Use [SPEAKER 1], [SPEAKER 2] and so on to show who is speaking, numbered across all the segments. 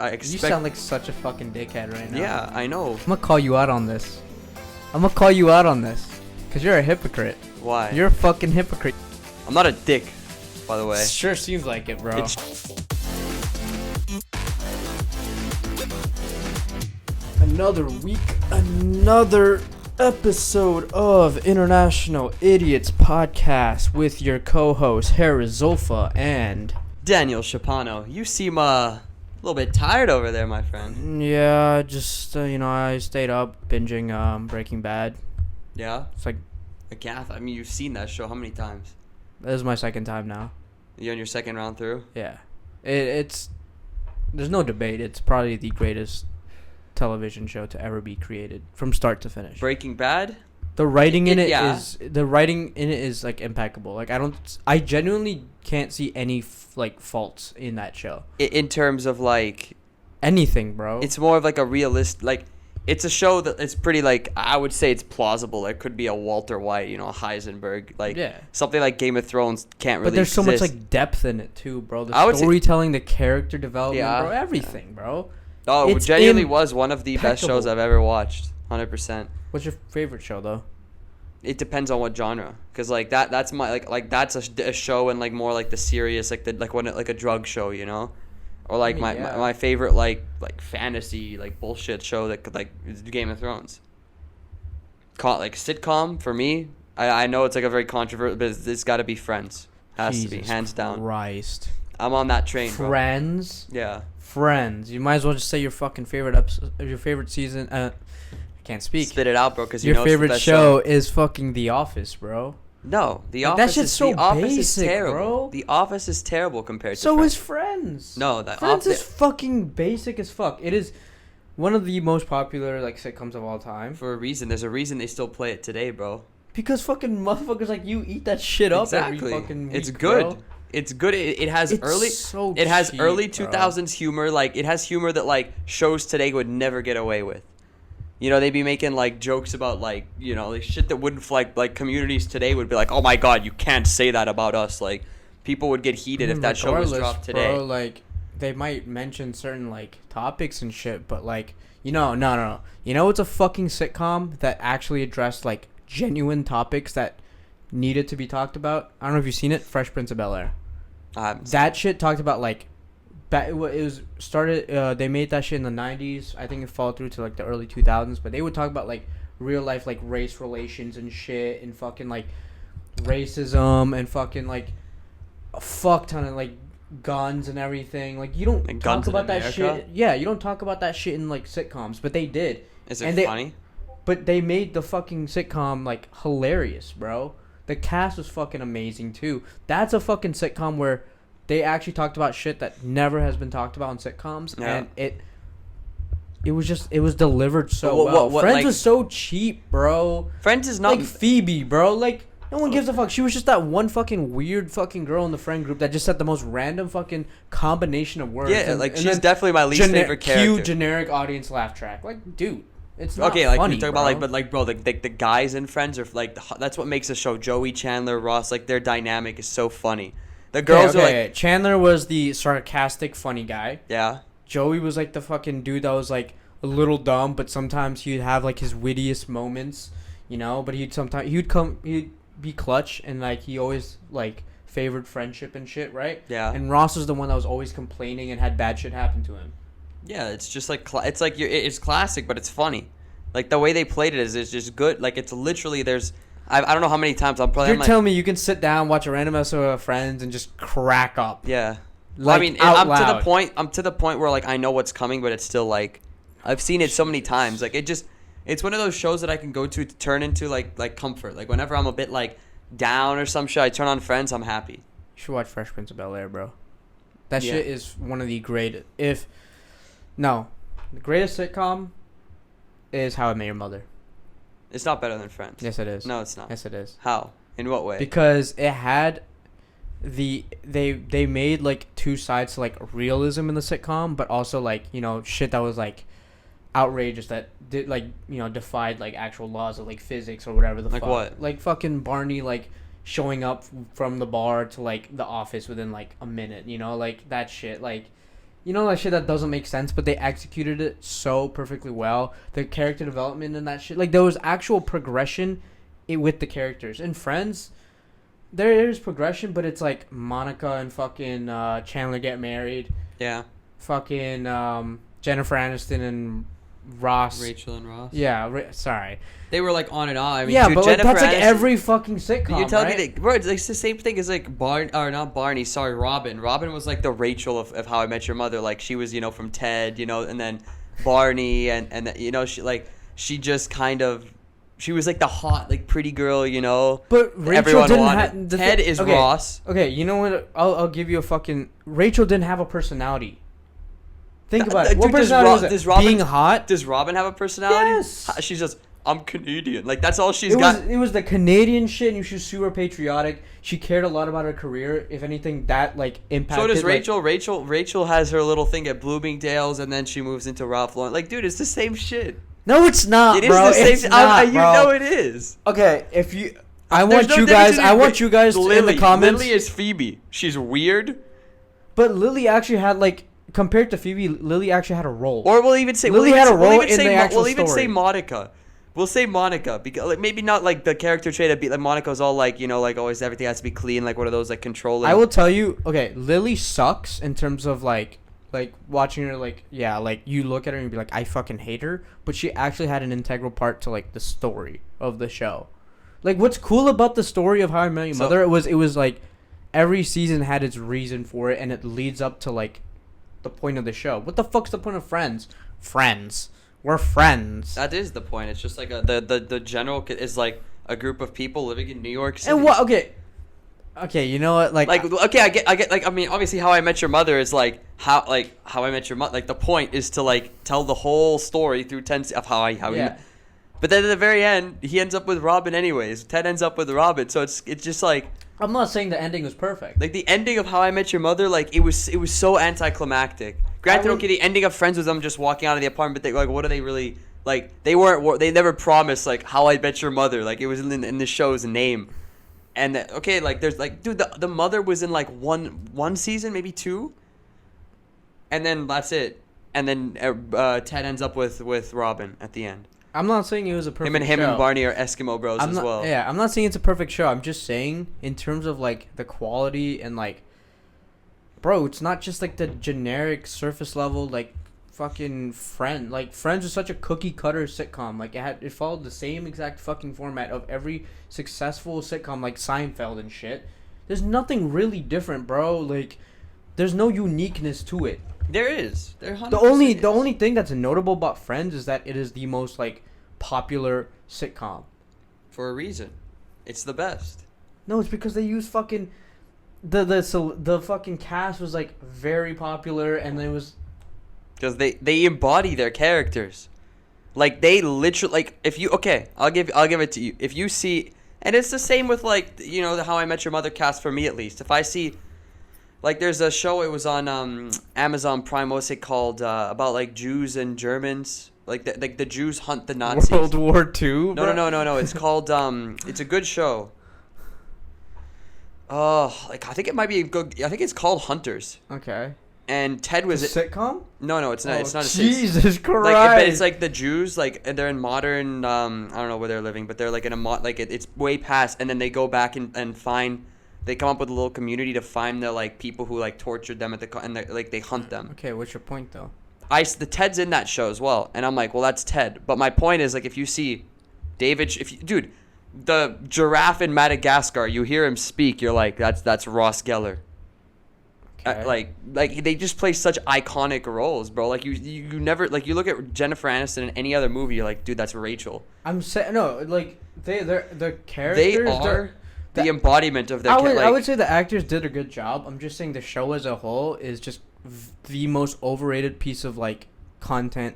[SPEAKER 1] I expect.
[SPEAKER 2] You sound like such a fucking dickhead right now.
[SPEAKER 1] Yeah, I know.
[SPEAKER 2] I'm gonna call you out on this. Cause you're a hypocrite.
[SPEAKER 1] Why?
[SPEAKER 2] You're a fucking hypocrite.
[SPEAKER 1] I'm not a dick, by the way.
[SPEAKER 2] Sure seems like it, bro. Another week, another episode of International Idiots Podcast with your co-host Hariz and
[SPEAKER 1] Daniel Shapano. You seem a little bit tired over there, my friend.
[SPEAKER 2] Yeah, just I stayed up binging Breaking Bad.
[SPEAKER 1] Yeah?
[SPEAKER 2] It's like
[SPEAKER 1] I mean, you've seen that show how many times?
[SPEAKER 2] this is my second time now.
[SPEAKER 1] You on your second round through?
[SPEAKER 2] Yeah, it's there's no debate. It's probably the greatest television show to ever be created from start to finish.
[SPEAKER 1] Breaking Bad?
[SPEAKER 2] The writing in it
[SPEAKER 1] yeah.
[SPEAKER 2] is like impeccable. Like I genuinely can't see any faults in that show.
[SPEAKER 1] In terms of like
[SPEAKER 2] anything, bro.
[SPEAKER 1] It's more of like a realist, like it's a show that it's pretty like I would say it's plausible. It could be a Walter White, a Heisenberg, like something like Game of Thrones can't really.
[SPEAKER 2] But there's
[SPEAKER 1] exist.
[SPEAKER 2] so much like depth in it too, bro. The storytelling, the character development, bro, everything, bro.
[SPEAKER 1] Oh, it genuinely was one of the best shows I've ever watched. 100%.
[SPEAKER 2] What's your favorite show though?
[SPEAKER 1] It depends on what genre, cause like that's my like that's a show and like more like the serious like a drug show, or like my favorite like fantasy like bullshit show that could like is Game of Thrones. Like sitcom for me, I know it's like a very controversial, but it's got to be Friends. Has to be hands down.
[SPEAKER 2] Christ.
[SPEAKER 1] I'm on that train, bro.
[SPEAKER 2] Friends.
[SPEAKER 1] Yeah.
[SPEAKER 2] Friends. You might as well just say your fucking favorite episode, your favorite season. I can't speak.
[SPEAKER 1] Spit it out, bro, because
[SPEAKER 2] your favorite show is fucking The Office, bro.
[SPEAKER 1] No, The
[SPEAKER 2] Office. That shit's so basic,
[SPEAKER 1] terrible.
[SPEAKER 2] Bro.
[SPEAKER 1] The Office is terrible compared to
[SPEAKER 2] Friends.
[SPEAKER 1] So is
[SPEAKER 2] Friends.
[SPEAKER 1] No,
[SPEAKER 2] Friends is fucking basic as fuck. It is one of the most popular like sitcoms of all time.
[SPEAKER 1] For a reason. There's a reason they still play it today, bro.
[SPEAKER 2] Because fucking motherfuckers like you eat that shit up every fucking week.
[SPEAKER 1] It's good.
[SPEAKER 2] Bro.
[SPEAKER 1] It's good. It has early 2000s humor. Like it has humor that like shows today would never get away with. They'd be making like jokes about like like shit that wouldn't like communities today would be like, oh my god, you can't say that about us. Like people would get heated if that show was dropped today.
[SPEAKER 2] Bro, like they might mention certain like topics and shit, but like no. It's a fucking sitcom that actually addressed like genuine topics that needed to be talked about. I don't know if you've seen it, Fresh Prince of Bel-Air. That shit talked about like it was started they made that shit in the 90s. I think it followed through to like the early 2000s, but they would talk about like real life like race relations and shit and fucking like racism and fucking like a fuck ton of like guns and everything. Like you don't
[SPEAKER 1] and
[SPEAKER 2] talk about that shit. Yeah, you don't talk about that shit in like sitcoms, but they did.
[SPEAKER 1] Is it funny?
[SPEAKER 2] But they made the fucking sitcom like hilarious, bro. The cast was fucking amazing too. That's a fucking sitcom where they actually talked about shit that never has been talked about in sitcoms, and it was delivered so well. Friends like, was so cheap, bro.
[SPEAKER 1] Friends is not
[SPEAKER 2] like Phoebe, bro. Like no one gives a fuck. She was just that one fucking weird fucking girl in the friend group that just said the most random fucking combination of words.
[SPEAKER 1] Yeah, and she's definitely my least favorite character.
[SPEAKER 2] Cute generic audience laugh track. Like, dude. It's not
[SPEAKER 1] okay, like
[SPEAKER 2] funny,
[SPEAKER 1] we talk
[SPEAKER 2] bro.
[SPEAKER 1] about like, but like, bro, the guys in Friends are like that's what makes the show. Joey, Chandler, Ross, like their dynamic is so funny. The girls are like
[SPEAKER 2] Chandler was the sarcastic, funny guy.
[SPEAKER 1] Yeah.
[SPEAKER 2] Joey was like the fucking dude that was like a little dumb, but sometimes he'd have like his wittiest moments, But he'd be clutch and like he always like favored friendship and shit, right?
[SPEAKER 1] Yeah.
[SPEAKER 2] And Ross was the one that was always complaining and had bad shit happen to him.
[SPEAKER 1] Yeah, it's just like it's classic, but it's funny. Like the way they played it is just good. Like it's literally I don't know how many times I'm probably.
[SPEAKER 2] You're telling me you can sit down, watch a random episode of Friends, and just crack up.
[SPEAKER 1] Yeah.
[SPEAKER 2] Like,
[SPEAKER 1] well, I mean,
[SPEAKER 2] I'm
[SPEAKER 1] to the point where like I know what's coming, but it's still like I've seen it so many times. Like it's one of those shows that I can go to turn into like comfort. Like whenever I'm a bit like down or some shit, I turn on Friends. I'm happy.
[SPEAKER 2] You should watch Fresh Prince of Bel-Air, bro. That shit is one of the greatest. The greatest sitcom is How I Met Your Mother.
[SPEAKER 1] It's not better than Friends.
[SPEAKER 2] Yes, it is.
[SPEAKER 1] No, it's not.
[SPEAKER 2] Yes, it is.
[SPEAKER 1] How? In what way?
[SPEAKER 2] Because it had they made like two sides to like realism in the sitcom, but also like shit that was like outrageous that did like defied like actual laws of like physics or whatever the
[SPEAKER 1] like
[SPEAKER 2] fuck.
[SPEAKER 1] What?
[SPEAKER 2] Like fucking Barney like showing up from the bar to like the office within like a minute. Like that shit like. You know that shit that doesn't make sense, but they executed it so perfectly well. The character development and that shit, like there was actual progression, with the characters. In Friends, there is progression, but it's like Monica and fucking Chandler get married.
[SPEAKER 1] Yeah.
[SPEAKER 2] Fucking Jennifer Aniston and Ross.
[SPEAKER 1] Rachel and Ross.
[SPEAKER 2] Yeah, sorry.
[SPEAKER 1] They were like on and on. I mean,
[SPEAKER 2] yeah,
[SPEAKER 1] dude,
[SPEAKER 2] but like, that's like
[SPEAKER 1] Aniston,
[SPEAKER 2] every fucking sitcom.
[SPEAKER 1] You're telling
[SPEAKER 2] right?
[SPEAKER 1] me that, bro? It's like the same thing as like not Barney. Sorry, Robin. Robin was like the Rachel of How I Met Your Mother. Like she was, from Ted, and then Barney and she just kind of. She was like the hot, like pretty girl,
[SPEAKER 2] But Rachel
[SPEAKER 1] everyone
[SPEAKER 2] didn't
[SPEAKER 1] wanted. Ted is
[SPEAKER 2] okay,
[SPEAKER 1] Ross.
[SPEAKER 2] Okay, you know what? I'll give you a fucking. Rachel didn't have a personality. Think about it. What personality was it?
[SPEAKER 1] Robin,
[SPEAKER 2] being hot?
[SPEAKER 1] Does Robin have a personality?
[SPEAKER 2] Yes.
[SPEAKER 1] She's just, I'm Canadian. Like that's all she's got.
[SPEAKER 2] It was the Canadian shit, and she was super patriotic. She cared a lot about her career. If anything, that like impacted.
[SPEAKER 1] So does Rachel. Rachel has her little thing at Bloomingdale's, and then she moves into Ralph Lauren. Like, dude, it's the same shit.
[SPEAKER 2] No, it's not.
[SPEAKER 1] It
[SPEAKER 2] bro.
[SPEAKER 1] is the same.
[SPEAKER 2] It's not,
[SPEAKER 1] you
[SPEAKER 2] bro.
[SPEAKER 1] know it is.
[SPEAKER 2] Okay, if you, I want you guys in the comments.
[SPEAKER 1] Lily is Phoebe. She's weird.
[SPEAKER 2] But Lily actually had like. Compared to Phoebe, Lily actually had a role.
[SPEAKER 1] Or we'll even say
[SPEAKER 2] Lily had a role in the actual
[SPEAKER 1] We'll even
[SPEAKER 2] story.
[SPEAKER 1] say Monica. We'll say Monica because like, maybe not like the character trait of like Monica's all like like always everything has to be clean, like one of those like controlling.
[SPEAKER 2] I will tell you, okay, Lily sucks in terms of like watching her like you look at her and be like I fucking hate her, but she actually had an integral part to like the story of the show. Like what's cool about the story of How I Met Your Mother it was like every season had its reason for it, and it leads up to like the point of the show. What the fuck's the point of Friends? We're friends.
[SPEAKER 1] That is the point. It's just like the general is like a group of people living in New York City.
[SPEAKER 2] And what? Okay, you know what? Like
[SPEAKER 1] okay, I get. Like, I mean, obviously, How I Met Your Mother is like How I Met Your Mother. Like the point is to like tell the whole story through 10 of how
[SPEAKER 2] yeah.
[SPEAKER 1] But then at the very end, he ends up with Robin anyways. Ted ends up with Robin, so it's just like.
[SPEAKER 2] I'm not saying the ending was perfect.
[SPEAKER 1] Like the ending of How I Met Your Mother, like it was so anticlimactic. Granted, okay, the ending of Friends was them just walking out of the apartment. But they like, what are they really like? They weren't. They never promised like How I Met Your Mother. Like it was in the show's name. And okay, like there's like, dude, the mother was in like one season, maybe two. And then that's it. And then Ted ends up with Robin at the end.
[SPEAKER 2] I'm not saying it was a perfect show.
[SPEAKER 1] Him and Barney are Eskimo bros as well.
[SPEAKER 2] Yeah, I'm not saying it's a perfect show. I'm just saying in terms of like the quality and like, bro, it's not just like the generic surface level like fucking Friends. Like Friends is such a cookie cutter sitcom. Like it followed the same exact fucking format of every successful sitcom like Seinfeld and shit. There's nothing really different, bro. Like there's no uniqueness to it.
[SPEAKER 1] There is.
[SPEAKER 2] The only thing that's notable about Friends is that it is the most like popular sitcom.
[SPEAKER 1] For a reason. It's the best.
[SPEAKER 2] No, it's because they use fucking the fucking cast was like very popular, and it was
[SPEAKER 1] because they embody their characters. Like they literally like if you I'll give it to you. If you see, and it's the same with like the How I Met Your Mother cast for me at least. If I see. Like, there's a show, it was on Amazon Prime, what's it called? About, like, Jews and Germans. Like the Jews hunt the Nazis.
[SPEAKER 2] World War II?
[SPEAKER 1] No. It's called, it's a good show. Oh, like, I think it might be good. I think it's called Hunters.
[SPEAKER 2] Okay.
[SPEAKER 1] And Ted was...
[SPEAKER 2] A sitcom?
[SPEAKER 1] No, it's not. It's not a sitcom.
[SPEAKER 2] Jesus Christ.
[SPEAKER 1] But it's, like, the Jews, like, and they're in modern, I don't know where they're living, but they're, like, in a... it's way past, and then they go back and find... They come up with a little community to find the like people who like tortured them and like they hunt them.
[SPEAKER 2] Okay, what's your point though?
[SPEAKER 1] The Ted's in that show as well, and I'm like, well, that's Ted. But my point is like, if you see David, dude, the giraffe in Madagascar, you hear him speak, you're like, that's Ross Geller. Okay. Like they just play such iconic roles, bro. Like you never like you look at Jennifer Aniston in any other movie, you're like, dude, that's Rachel.
[SPEAKER 2] I'm saying no, like they're the characters.
[SPEAKER 1] They are. The embodiment of their
[SPEAKER 2] I would say the actors did a good job. I'm just saying the show as a whole is just the most overrated piece of like content.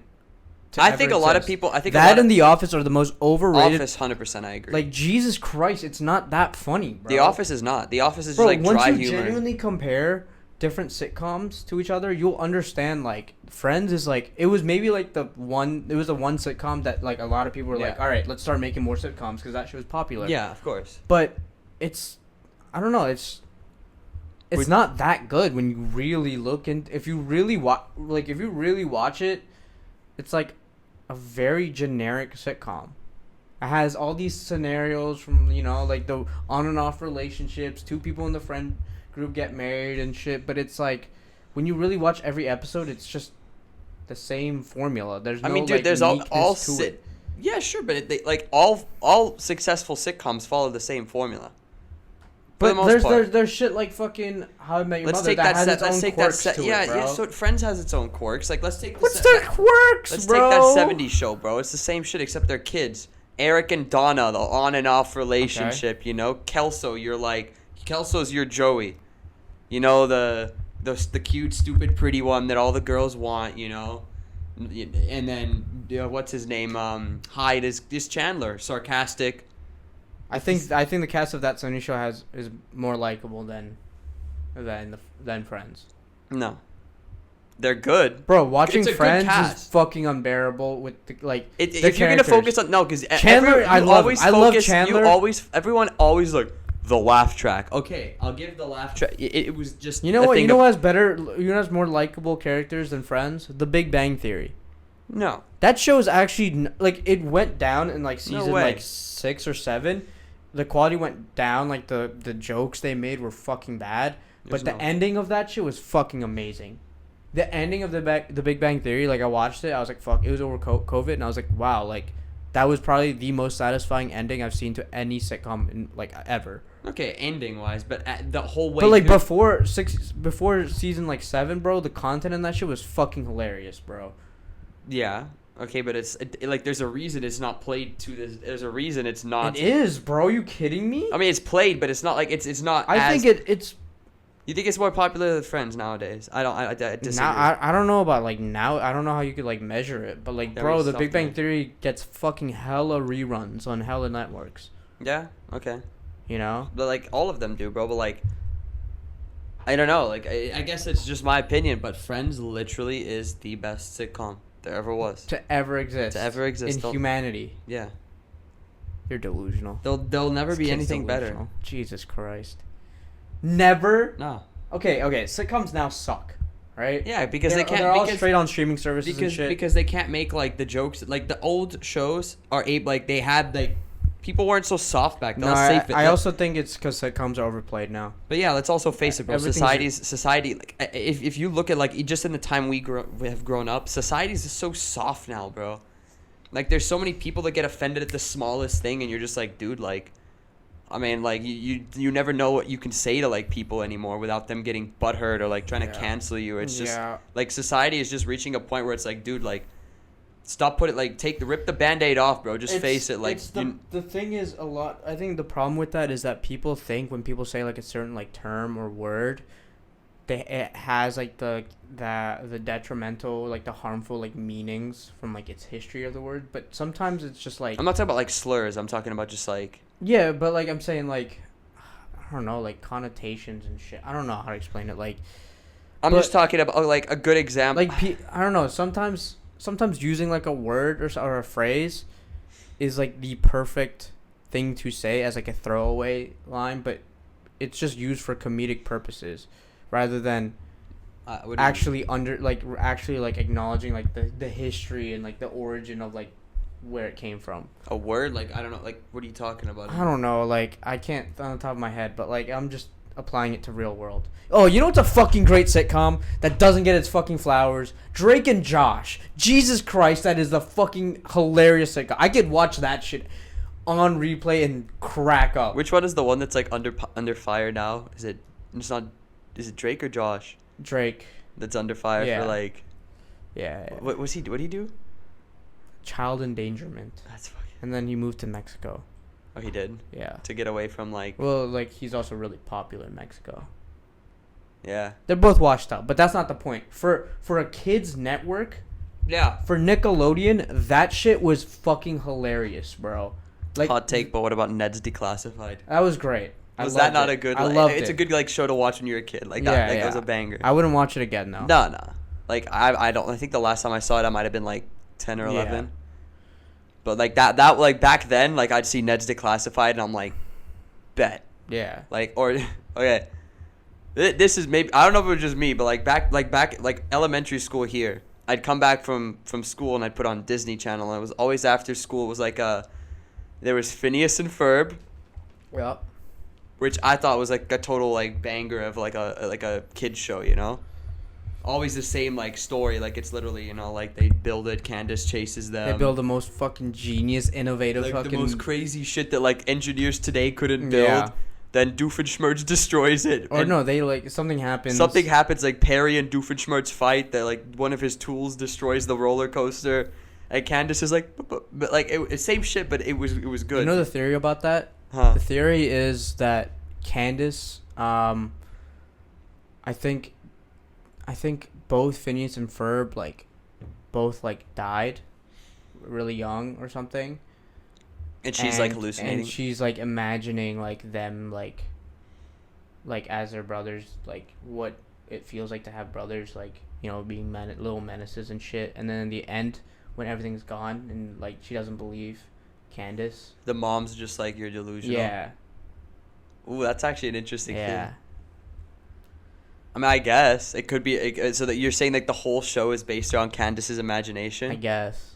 [SPEAKER 1] I think a lot of people. I think
[SPEAKER 2] that and The Office are the most overrated.
[SPEAKER 1] Office, 100%. I agree.
[SPEAKER 2] Like Jesus Christ, it's not that funny, bro.
[SPEAKER 1] The Office is not. The Office is just like dry humor.
[SPEAKER 2] Once you genuinely compare different sitcoms to each other, you'll understand. Like Friends is like it was maybe like the one sitcom that like a lot of people were like, all right, let's start making more sitcoms because that show was popular.
[SPEAKER 1] Yeah, of course.
[SPEAKER 2] But it's, I don't know, it's It's not that good when you really look if you really watch it, it's like a very generic sitcom. It has all these scenarios from, like the on and off relationships, two people in the friend group get married and shit, but it's like when you really watch every episode, it's just the same formula. There's no, dude,
[SPEAKER 1] there's all
[SPEAKER 2] to it.
[SPEAKER 1] Yeah, sure, but all successful sitcoms follow the same formula.
[SPEAKER 2] But there's shit like fucking How I Met Your Mother that has its own quirks to it, bro.
[SPEAKER 1] So Friends has its own quirks. Like, let's take
[SPEAKER 2] What's their quirks,
[SPEAKER 1] let's
[SPEAKER 2] bro?
[SPEAKER 1] take that '70s show, bro. It's the same shit except they're kids. Eric and Donna, the on and off relationship. Okay. Kelso, Kelso's your Joey. The cute, stupid, pretty one that all the girls want. And then what's his name? Hyde is Chandler, sarcastic.
[SPEAKER 2] I think the cast of that Sony show is more likable than Friends.
[SPEAKER 1] No, they're good,
[SPEAKER 2] bro. Watching Friends is fucking unbearable with
[SPEAKER 1] if you're gonna focus on because
[SPEAKER 2] Chandler, I love Chandler.
[SPEAKER 1] Everyone always like the laugh track. Okay, I'll give the laugh track. It was just
[SPEAKER 2] what has better. Has more likable characters than Friends. The Big Bang Theory.
[SPEAKER 1] No,
[SPEAKER 2] that show is actually it went down in season 6 or 7. The quality went down. The jokes they made were fucking bad. But the ending of that shit was fucking amazing. The ending of the Big Bang Theory, I watched it. I was like, fuck. It was over COVID, and I was like, wow, that was probably the most satisfying ending I've seen to any sitcom in ever.
[SPEAKER 1] Okay, ending wise, but the whole way.
[SPEAKER 2] But before season 7, bro, the content in that shit was fucking hilarious, bro.
[SPEAKER 1] Yeah. Okay, but there's a reason it's not played to this. There's a reason it's not.
[SPEAKER 2] It is, bro. You kidding me?
[SPEAKER 1] I mean, it's played, but it's not it's not.
[SPEAKER 2] I think it's.
[SPEAKER 1] You think it's more popular than Friends nowadays? I disagree.
[SPEAKER 2] I don't know about now. I don't know how you could measure it, but bro, the Big Bang Theory gets fucking hella reruns on hella networks.
[SPEAKER 1] Yeah. Okay.
[SPEAKER 2] But
[SPEAKER 1] all of them do, bro. But I don't know. I guess it's just my opinion, but Friends literally is the best sitcom there ever was
[SPEAKER 2] to ever exist in humanity.
[SPEAKER 1] Yeah.
[SPEAKER 2] You're delusional.
[SPEAKER 1] There'll never be anything better.
[SPEAKER 2] Jesus Christ. Never.
[SPEAKER 1] No.
[SPEAKER 2] Okay. Sitcoms now suck, right?
[SPEAKER 1] Yeah, because
[SPEAKER 2] they're all straight on streaming services and shit.
[SPEAKER 1] Because they can't make the jokes the old shows are they had people weren't so soft back then.
[SPEAKER 2] No, I also think it's because sitcoms are overplayed now.
[SPEAKER 1] But yeah, let's also face it, bro. Society if you look at just in the time we have grown up, society is so soft now, bro. There's so many people that get offended at the smallest thing, and you're just dude, I mean, you never know what you can say to people anymore without them getting butthurt or trying to cancel you. It's just society is just reaching a point where it's dude, stop putting rip the Band-Aid off, bro. Just face it.
[SPEAKER 2] The thing is I think the problem with that is that people think when people say a certain term or word, it has the detrimental the harmful meanings from its history of the word, but sometimes it's just
[SPEAKER 1] I'm not talking about slurs. I'm talking about just
[SPEAKER 2] yeah, but I'm saying I don't know connotations and shit. I don't know how to explain it.
[SPEAKER 1] I'm just talking about a good example.
[SPEAKER 2] I don't know. Sometimes using a word or a phrase is the perfect thing to say as a throwaway line, but it's just used for comedic purposes rather than actually acknowledging the history and the origin of where it came from.
[SPEAKER 1] A word? I don't know. What are you talking about?
[SPEAKER 2] I don't know. I can't on the top of my head, but I'm just applying it to real world. Oh, you know what's a fucking great sitcom that doesn't get its fucking flowers? Drake and Josh. Jesus Christ, that is the fucking hilarious sitcom. I could watch that shit on replay and crack up.
[SPEAKER 1] Which one is the one that's under fire now? Is it Drake or Josh?
[SPEAKER 2] Drake.
[SPEAKER 1] That's under fire for
[SPEAKER 2] Yeah.
[SPEAKER 1] What was he? What did he do?
[SPEAKER 2] Child endangerment.
[SPEAKER 1] That's fucking.
[SPEAKER 2] And then he moved to Mexico.
[SPEAKER 1] Oh, he did?
[SPEAKER 2] Yeah.
[SPEAKER 1] To get away from
[SPEAKER 2] Well, he's also really popular in Mexico.
[SPEAKER 1] Yeah.
[SPEAKER 2] They're both washed up, but that's not the point. For a kids network.
[SPEAKER 1] Yeah.
[SPEAKER 2] For Nickelodeon, that shit was fucking hilarious, bro.
[SPEAKER 1] Hot take, but what about Ned's Declassified?
[SPEAKER 2] That was great.
[SPEAKER 1] Was that not a good?
[SPEAKER 2] I loved it.
[SPEAKER 1] It's a good show to watch when you're a kid. That was a banger.
[SPEAKER 2] I wouldn't watch it again though.
[SPEAKER 1] No. I don't. I think the last time I saw it, I might have been 10 or 11. Yeah. But that back then, I'd see Ned's Declassified, and I'm bet.
[SPEAKER 2] Yeah.
[SPEAKER 1] Okay. This is maybe, I don't know if it was just me, but like elementary school here, I'd come back from school and I'd put on Disney Channel, and it was always after school. It was like there was Phineas and Ferb,
[SPEAKER 2] Yeah.
[SPEAKER 1] which I thought was like a total like banger of like a kids show, you know. Always the same like story, like it's literally, you know, like they build it, Candace chases them.
[SPEAKER 2] They build the most fucking genius, innovative,
[SPEAKER 1] like
[SPEAKER 2] fucking
[SPEAKER 1] the most crazy shit that like engineers today couldn't build.
[SPEAKER 2] Yeah.
[SPEAKER 1] Then Doofenshmirtz destroys it.
[SPEAKER 2] Or no, they like something happens.
[SPEAKER 1] Something happens, like Perry and Doofenshmirtz fight. That like one of his tools destroys the roller coaster, and Candace is like, but like it's same shit, but it was good.
[SPEAKER 2] You know the theory about that?
[SPEAKER 1] Huh?
[SPEAKER 2] The theory is that Candace, I think both Phineas and Ferb both died really young or something.
[SPEAKER 1] And she's like hallucinating.
[SPEAKER 2] And she's like imagining them as their brothers, what it feels like to have brothers, being little menaces and shit. And then in the end, when everything's gone and she doesn't believe Candace,
[SPEAKER 1] the mom's just like, you're delusional.
[SPEAKER 2] Yeah.
[SPEAKER 1] Ooh, that's actually an interesting
[SPEAKER 2] yeah.
[SPEAKER 1] thing. I mean, I guess it could be so that you're saying like the whole show is based around Candace's imagination.
[SPEAKER 2] I guess.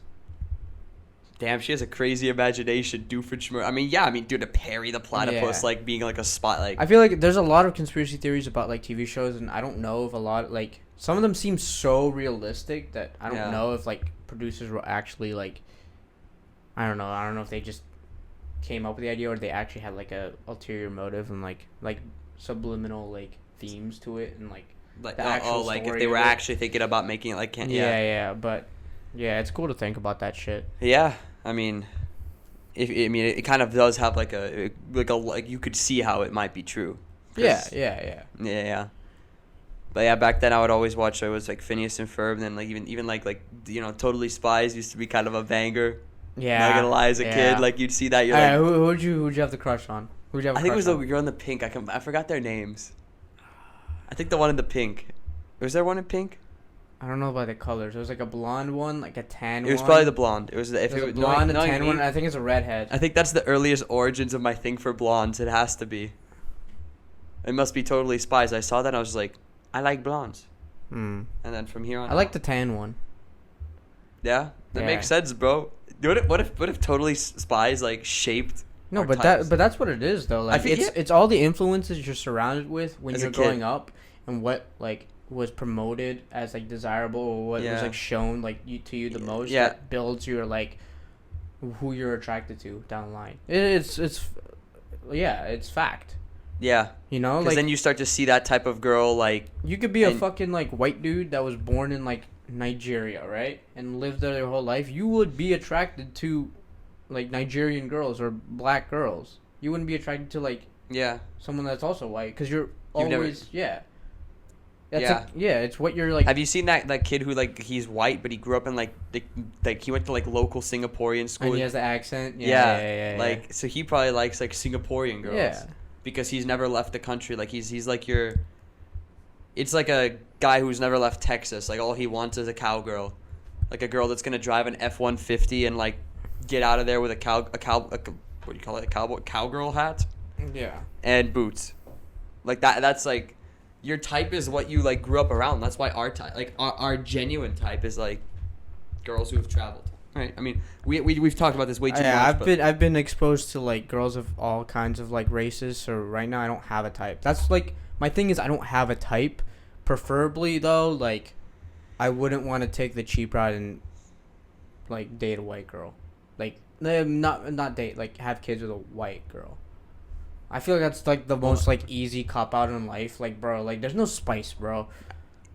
[SPEAKER 1] Damn, she has a crazy imagination. Doofenshmirtz. I mean, yeah. I mean, dude, to Perry the platypus, being like a spot,
[SPEAKER 2] I feel like there's a lot of conspiracy theories about TV shows, and I don't know if a lot some of them seem so realistic that I don't know if producers were actually I don't know if they just came up with the idea or they actually had a ulterior motive and like subliminal themes to it and the actual
[SPEAKER 1] if they were actually thinking about making it
[SPEAKER 2] but yeah, it's cool to think about that shit.
[SPEAKER 1] Yeah, I mean, it kind of does have you could see how it might be true.
[SPEAKER 2] Yeah.
[SPEAKER 1] But yeah, back then I would always watch shows like Phineas and Ferb, and then even Totally Spies used to be kind of a banger.
[SPEAKER 2] Yeah,
[SPEAKER 1] not gonna lie, as a kid, you'd see that. You're
[SPEAKER 2] who'd you have the crush on? Who'd you have?
[SPEAKER 1] I think it was the girl in the pink. I forgot their names. I think the one in the pink. Was there one in pink?
[SPEAKER 2] I don't know about the colors. It was a blonde one, a tan one.
[SPEAKER 1] It was probably the blonde. It was
[SPEAKER 2] a blonde, a tan one. I think it's a redhead.
[SPEAKER 1] I think that's the earliest origins of my thing for blondes. It has to be. It must be Totally Spies. I saw that and I was like, I like blondes. And then from here on,
[SPEAKER 2] I like the tan one.
[SPEAKER 1] Yeah, that makes sense, bro. What if Totally Spies shaped?
[SPEAKER 2] No, but that's what it is though. It's all the influences you're surrounded with when you're growing up, and what was promoted as desirable, or what was shown to you the most. That builds your who you're attracted to down the line. It's fact.
[SPEAKER 1] Yeah.
[SPEAKER 2] You know,
[SPEAKER 1] because then you start to see that type of girl
[SPEAKER 2] you could be a fucking white dude that was born in Nigeria, right, and lived there their whole life. You would be attracted to Nigerian girls or black girls. You wouldn't be attracted to someone that's also white because you're always it's what you're
[SPEAKER 1] Have you seen that kid who he's white but he grew up in he went to local Singaporean school
[SPEAKER 2] and he has the accent?
[SPEAKER 1] Yeah. So he probably likes Singaporean girls.
[SPEAKER 2] Yeah.
[SPEAKER 1] Because he's never left the country. He's it's like a guy who's never left Texas. All he wants is a cowgirl, a girl that's gonna drive an F-150 and get out of there with what do you call it, cowgirl hat?
[SPEAKER 2] Yeah.
[SPEAKER 1] And boots, that. That's your type is what you grew up around. That's why our type, our genuine type is girls who have traveled. Right. I mean, we've talked about this way too much.
[SPEAKER 2] I've been exposed to girls of all kinds of races. So right now I don't have a type. That's my thing is I don't have a type. Preferably though, I wouldn't want to take the cheap route and date a white girl. Not date, have kids with a white girl. I feel that's the most easy cop out in life. Bro, there's no spice, bro.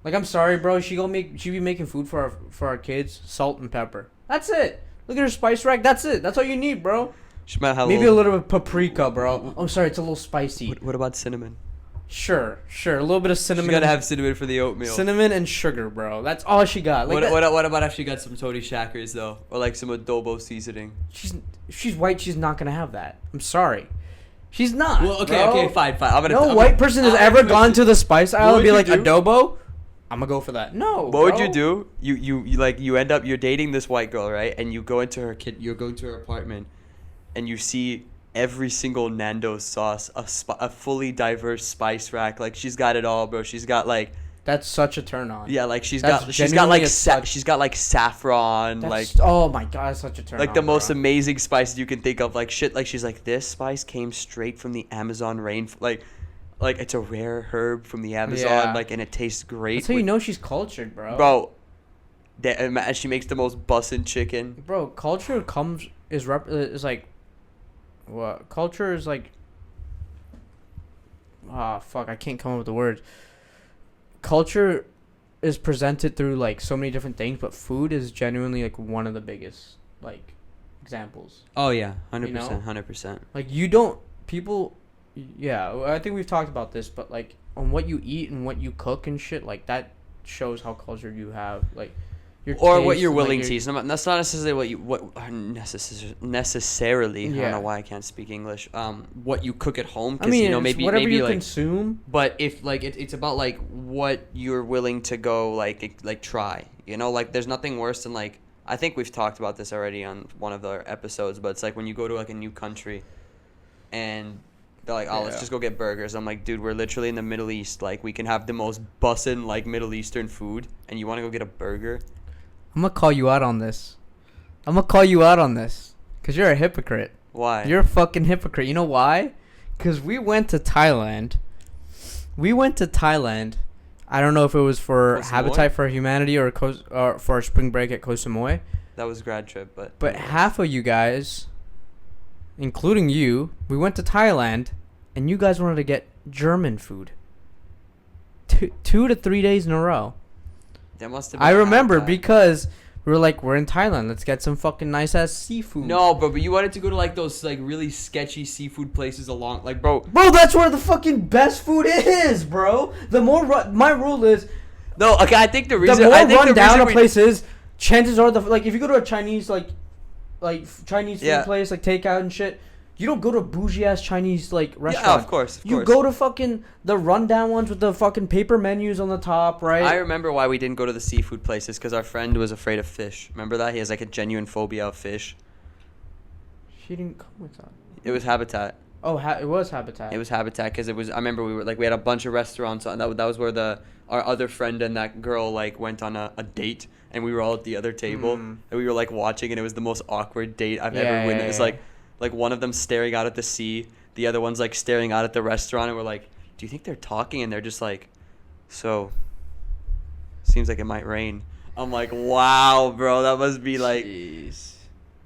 [SPEAKER 2] I'm sorry, bro. She be making food for our kids, salt and pepper. That's it. Look at her spice rack. That's it. That's all you need, bro.
[SPEAKER 1] She might have
[SPEAKER 2] maybe a little bit of paprika, bro. I'm sorry, it's a little spicy.
[SPEAKER 1] What about cinnamon?
[SPEAKER 2] Sure. A little bit of cinnamon.
[SPEAKER 1] You gotta have cinnamon for the oatmeal.
[SPEAKER 2] Cinnamon and sugar, bro. That's all she got.
[SPEAKER 1] What about if she got some Tony Shackers though, or some adobo seasoning?
[SPEAKER 2] She's white. She's not gonna have that. I'm sorry. She's not.
[SPEAKER 1] Well, okay, fine.
[SPEAKER 2] White person has ever gone to the spice aisle and be adobo. I'm gonna go for that. No.
[SPEAKER 1] What would you do? You end up you're dating this white girl, right? And you go into her apartment, and you see every single Nando's sauce, a fully diverse spice rack. Like she's got it all, bro. She's got like.
[SPEAKER 2] That's such a turn on.
[SPEAKER 1] Yeah, like she's
[SPEAKER 2] That's
[SPEAKER 1] got like
[SPEAKER 2] genuinely
[SPEAKER 1] she's got like saffron,
[SPEAKER 2] That's,
[SPEAKER 1] like
[SPEAKER 2] oh my god, that's such a turn on.
[SPEAKER 1] like the most
[SPEAKER 2] bro.
[SPEAKER 1] amazing spices you can think of. Like shit, like she's like, this spice came straight from the Amazon rain, like it's a rare herb from the Amazon,
[SPEAKER 2] Yeah.
[SPEAKER 1] like, and it tastes great.
[SPEAKER 2] That's how you know she's cultured, bro.
[SPEAKER 1] Bro, she makes the most bussin' chicken.
[SPEAKER 2] Bro, culture is like, what? Culture is like, fuck, I can't come up with the words. Culture is presented through like so many different things, but food is genuinely like one of the biggest like examples.
[SPEAKER 1] Oh yeah, 100%,
[SPEAKER 2] You know?
[SPEAKER 1] 100%.
[SPEAKER 2] Like you don't people, yeah. I think we've talked about this, but like on what you eat and what you cook and shit, like that shows how cultured you have. Like your
[SPEAKER 1] Or
[SPEAKER 2] taste,
[SPEAKER 1] what you're
[SPEAKER 2] like,
[SPEAKER 1] willing to eat. That's not necessarily necessarily. I
[SPEAKER 2] Yeah.
[SPEAKER 1] don't know why I can't speak English. What you cook at home,
[SPEAKER 2] I
[SPEAKER 1] because
[SPEAKER 2] mean,
[SPEAKER 1] you know
[SPEAKER 2] it's
[SPEAKER 1] maybe
[SPEAKER 2] whatever you
[SPEAKER 1] like
[SPEAKER 2] consume.
[SPEAKER 1] But if like it's about like what you're willing to go like try, you know, like there's nothing worse than like, I think we've talked about this already on one of the episodes, but it's like when you go to like a new country and they're like, oh, let's just go get burgers. I'm like, dude, we're literally in the Middle East, like we can have the most bussin' like Middle Eastern food and you want to go get a burger?
[SPEAKER 2] I'm gonna call you out on this. Cause you're a hypocrite.
[SPEAKER 1] Why?
[SPEAKER 2] You're a fucking hypocrite. You know why? Cause we went to Thailand. I don't know if it was for
[SPEAKER 1] Koh Samui?
[SPEAKER 2] Habitat for Humanity or for a spring break at Koh Samui.
[SPEAKER 1] That was grad trip, but
[SPEAKER 2] Half of you guys, including you, we went to Thailand, and you guys wanted to get German food. 2 to 3 days in a row.
[SPEAKER 1] that must have been
[SPEAKER 2] I remember
[SPEAKER 1] Habitat.
[SPEAKER 2] because we were like, we're in Thailand. Let's get some fucking nice ass seafood.
[SPEAKER 1] No, bro, but you wanted to go to like those like really sketchy seafood places along, like, bro,
[SPEAKER 2] That's where the fucking best food is, bro. The more my rule is,
[SPEAKER 1] no, okay, I think the
[SPEAKER 2] the
[SPEAKER 1] reason
[SPEAKER 2] more
[SPEAKER 1] I think
[SPEAKER 2] run
[SPEAKER 1] the
[SPEAKER 2] down
[SPEAKER 1] reason
[SPEAKER 2] a
[SPEAKER 1] we
[SPEAKER 2] place is, chances are like if you go to a Chinese like Chinese food
[SPEAKER 1] Yeah.
[SPEAKER 2] place like takeout and shit, you don't go to bougie ass Chinese like restaurant.
[SPEAKER 1] yeah, of course.
[SPEAKER 2] You go to fucking the rundown ones with the fucking paper menus on the top, right?
[SPEAKER 1] I remember why we didn't go to the seafood places, because our friend was afraid of fish. Remember that? He has like a genuine phobia of fish.
[SPEAKER 2] She didn't come with that.
[SPEAKER 1] It was Habitat.
[SPEAKER 2] Oh, it was Habitat.
[SPEAKER 1] It was Habitat because it was. I remember we had a bunch of restaurants, and that was where our other friend and that girl like went on a date, and we were all at the other table, and we were like watching, and it was the most awkward date I've ever witnessed. Like one of them staring out at the sea, the other one's like staring out at the restaurant, and we're like, do you think they're talking? And they're just like, so seems like it might rain. I'm like, wow, bro, that must be like
[SPEAKER 2] Jeez.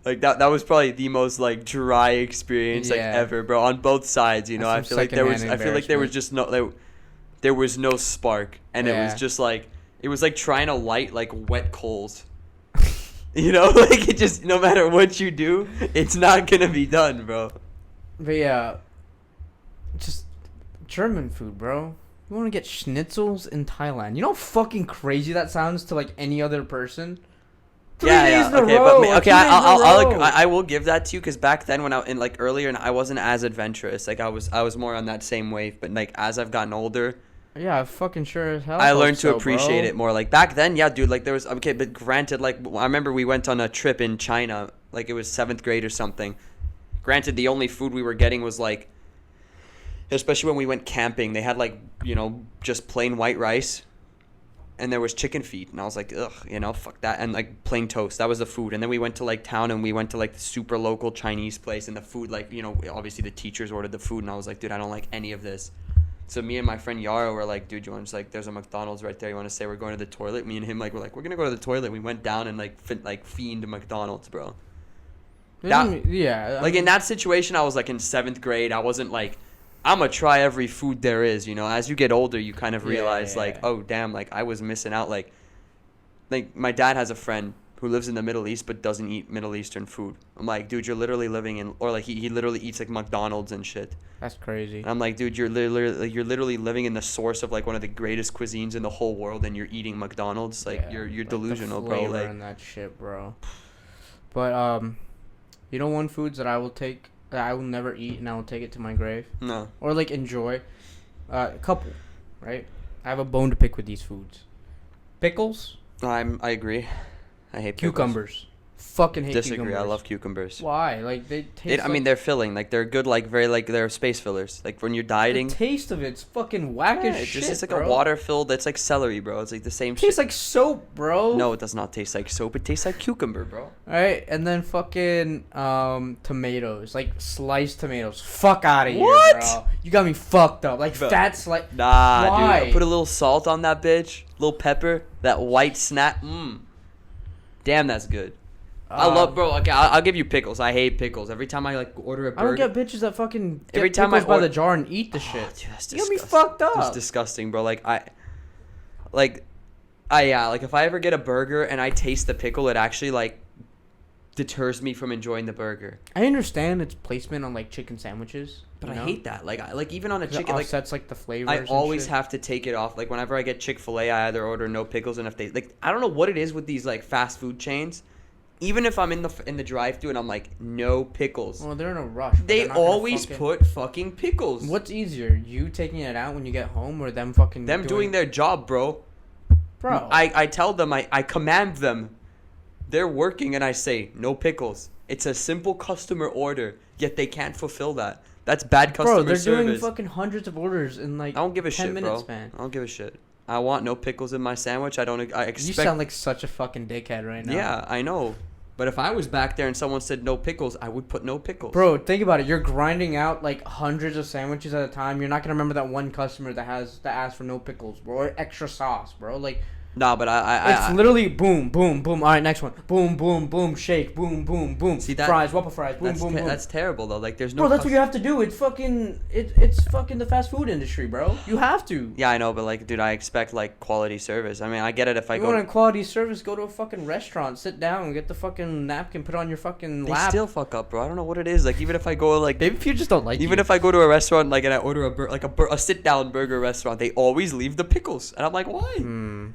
[SPEAKER 1] like that was probably the most like dry experience like
[SPEAKER 2] Yeah.
[SPEAKER 1] ever, bro, on both sides, you know. I
[SPEAKER 2] That's some
[SPEAKER 1] feel like there was
[SPEAKER 2] secondhand
[SPEAKER 1] there was no spark, and it was
[SPEAKER 2] Yeah.
[SPEAKER 1] just like it was like trying to light like wet coals. You know, like it just, no matter what you do, it's not gonna be done, bro.
[SPEAKER 2] But yeah, just German food, bro. You want to get schnitzels in Thailand? You know how fucking crazy that sounds to like any other person. 3 days in a row.
[SPEAKER 1] I will give that to you, because back then when I in like earlier, and I wasn't as adventurous. Like I was more on that same wave. But like as I've gotten older,
[SPEAKER 2] Yeah, fucking sure as hell.
[SPEAKER 1] I learned to appreciate it more. Like back then, yeah, dude. Like there was, okay, but granted, like I remember we went on a trip in China. Like it was 7th grade or something. Granted, the only food we were getting was like, especially when we went camping, they had like, you know, just plain white rice, and there was chicken feet, and I was like, ugh, you know, fuck that, and like plain toast. That was the food. And then we went to like town, and we went to like the super local Chinese place, and the food, like, you know, obviously the teachers ordered the food, and I was like, dude, I don't like any of this. So me and my friend Yaro were like, dude, you want to, like, there's a McDonald's right there. You want to say we're going to the toilet? Me and him, like, we're like, we're going to go to the toilet. We went down and, like, fiend McDonald's, bro.
[SPEAKER 2] Yeah.
[SPEAKER 1] Like, in that situation, I was, like, in 7th grade. I wasn't, like, I'm going to try every food there is, you know? As you get older, you kind of realize, like, oh, damn, like, I was missing out. Like, my dad has a friend who lives in the Middle East but doesn't eat Middle Eastern food. I'm like, dude, you're literally living in, or like he literally eats like McDonald's and shit.
[SPEAKER 2] That's crazy.
[SPEAKER 1] And I'm like, dude, you're literally living in the source of like one of the greatest cuisines in the whole world, and you're eating McDonald's. Like,
[SPEAKER 2] Yeah,
[SPEAKER 1] you're
[SPEAKER 2] like
[SPEAKER 1] delusional,
[SPEAKER 2] the
[SPEAKER 1] bro.
[SPEAKER 2] flavor
[SPEAKER 1] Like,
[SPEAKER 2] and that shit, bro. But you know, one foods that I will take, that I will never eat, and I will take it to my grave,
[SPEAKER 1] no.
[SPEAKER 2] or like enjoy. A couple, right? I have a bone to pick with these foods. Pickles,
[SPEAKER 1] I agree. I hate pickles.
[SPEAKER 2] cucumbers. Fucking hate
[SPEAKER 1] Disagree.
[SPEAKER 2] cucumbers.
[SPEAKER 1] I love cucumbers.
[SPEAKER 2] Why? Like they taste.
[SPEAKER 1] I mean, they're filling. Like they're good. Like very like they're space fillers. Like when you're dieting.
[SPEAKER 2] The taste of it's fucking whack as shit.
[SPEAKER 1] It's like
[SPEAKER 2] bro.
[SPEAKER 1] a water filled. It's like celery, bro. It's like the same.
[SPEAKER 2] It tastes like soap, bro.
[SPEAKER 1] No, it does not taste like soap. It tastes like cucumber, bro.
[SPEAKER 2] All right, and then fucking tomatoes, like sliced tomatoes. Fuck out of here, bro. You got me fucked up. Like that's like
[SPEAKER 1] Nah, dude. Put a little salt on that bitch. Little pepper. That white snap. Damn, that's good. I love, bro. Okay, I'll give you pickles. I hate pickles. Every time I like order a burger,
[SPEAKER 2] I don't get bitches that fucking get
[SPEAKER 1] every time
[SPEAKER 2] pickles by the
[SPEAKER 1] order
[SPEAKER 2] jar and eat the shit.
[SPEAKER 1] Dude, that's
[SPEAKER 2] you got me fucked up.
[SPEAKER 1] It's disgusting, bro. Like like if I ever get a burger and I taste the pickle, it actually like deters me from enjoying the burger.
[SPEAKER 2] I understand its placement on like chicken sandwiches,
[SPEAKER 1] but I hate that. Like even on a chicken,
[SPEAKER 2] like offsets like the flavors.
[SPEAKER 1] I always have to take it off. Like whenever I get Chick-fil-A, I either order no pickles, and if they like, I don't know what it is with these like fast food chains. Even if I'm in the drive-thru and I'm like, no pickles.
[SPEAKER 2] Well, they're in a rush.
[SPEAKER 1] They always put fucking pickles.
[SPEAKER 2] What's easier, you taking it out when you get home, or them fucking
[SPEAKER 1] doing their job, bro?
[SPEAKER 2] Bro,
[SPEAKER 1] I tell them, I command them. They're working, and I say no pickles. It's a simple customer order, yet they can't fulfill that. That's bad customer service.
[SPEAKER 2] Bro, they're doing fucking hundreds of orders in like
[SPEAKER 1] I don't give a
[SPEAKER 2] 10
[SPEAKER 1] shit,
[SPEAKER 2] minutes,
[SPEAKER 1] bro.
[SPEAKER 2] man.
[SPEAKER 1] I don't give a shit. I want no pickles in my sandwich. I expect.
[SPEAKER 2] You sound like such a fucking dickhead right now.
[SPEAKER 1] Yeah, I know. But if I was back there and someone said no pickles, I would put no pickles.
[SPEAKER 2] Bro, think about it. You're grinding out like hundreds of sandwiches at a time. You're not gonna remember that one customer that asked for no pickles, bro, or extra sauce, bro. Like,
[SPEAKER 1] nah, but
[SPEAKER 2] it's literally boom, boom, boom. All right, next one. Boom, boom, boom. Shake. Boom, boom, boom.
[SPEAKER 1] See that?
[SPEAKER 2] Fries, Whopper fries. Boom, boom, boom.
[SPEAKER 1] That's terrible though. Like, there's no.
[SPEAKER 2] Bro, that's what you have to do. It's fucking. It's fucking the fast food industry, bro. You have to.
[SPEAKER 1] Yeah, I know, but like, dude, I expect like quality service. I mean, I get it if I
[SPEAKER 2] you
[SPEAKER 1] go.
[SPEAKER 2] want a quality service? Go to a fucking restaurant. Sit down. Get the fucking napkin. Put it on your fucking lap.
[SPEAKER 1] They still fuck up, bro. I don't know what it is. Like, even if I go like.
[SPEAKER 2] Maybe people just don't like.
[SPEAKER 1] Even if I go to a restaurant like and I order a sit down burger restaurant, they always leave the pickles, and I'm like, why?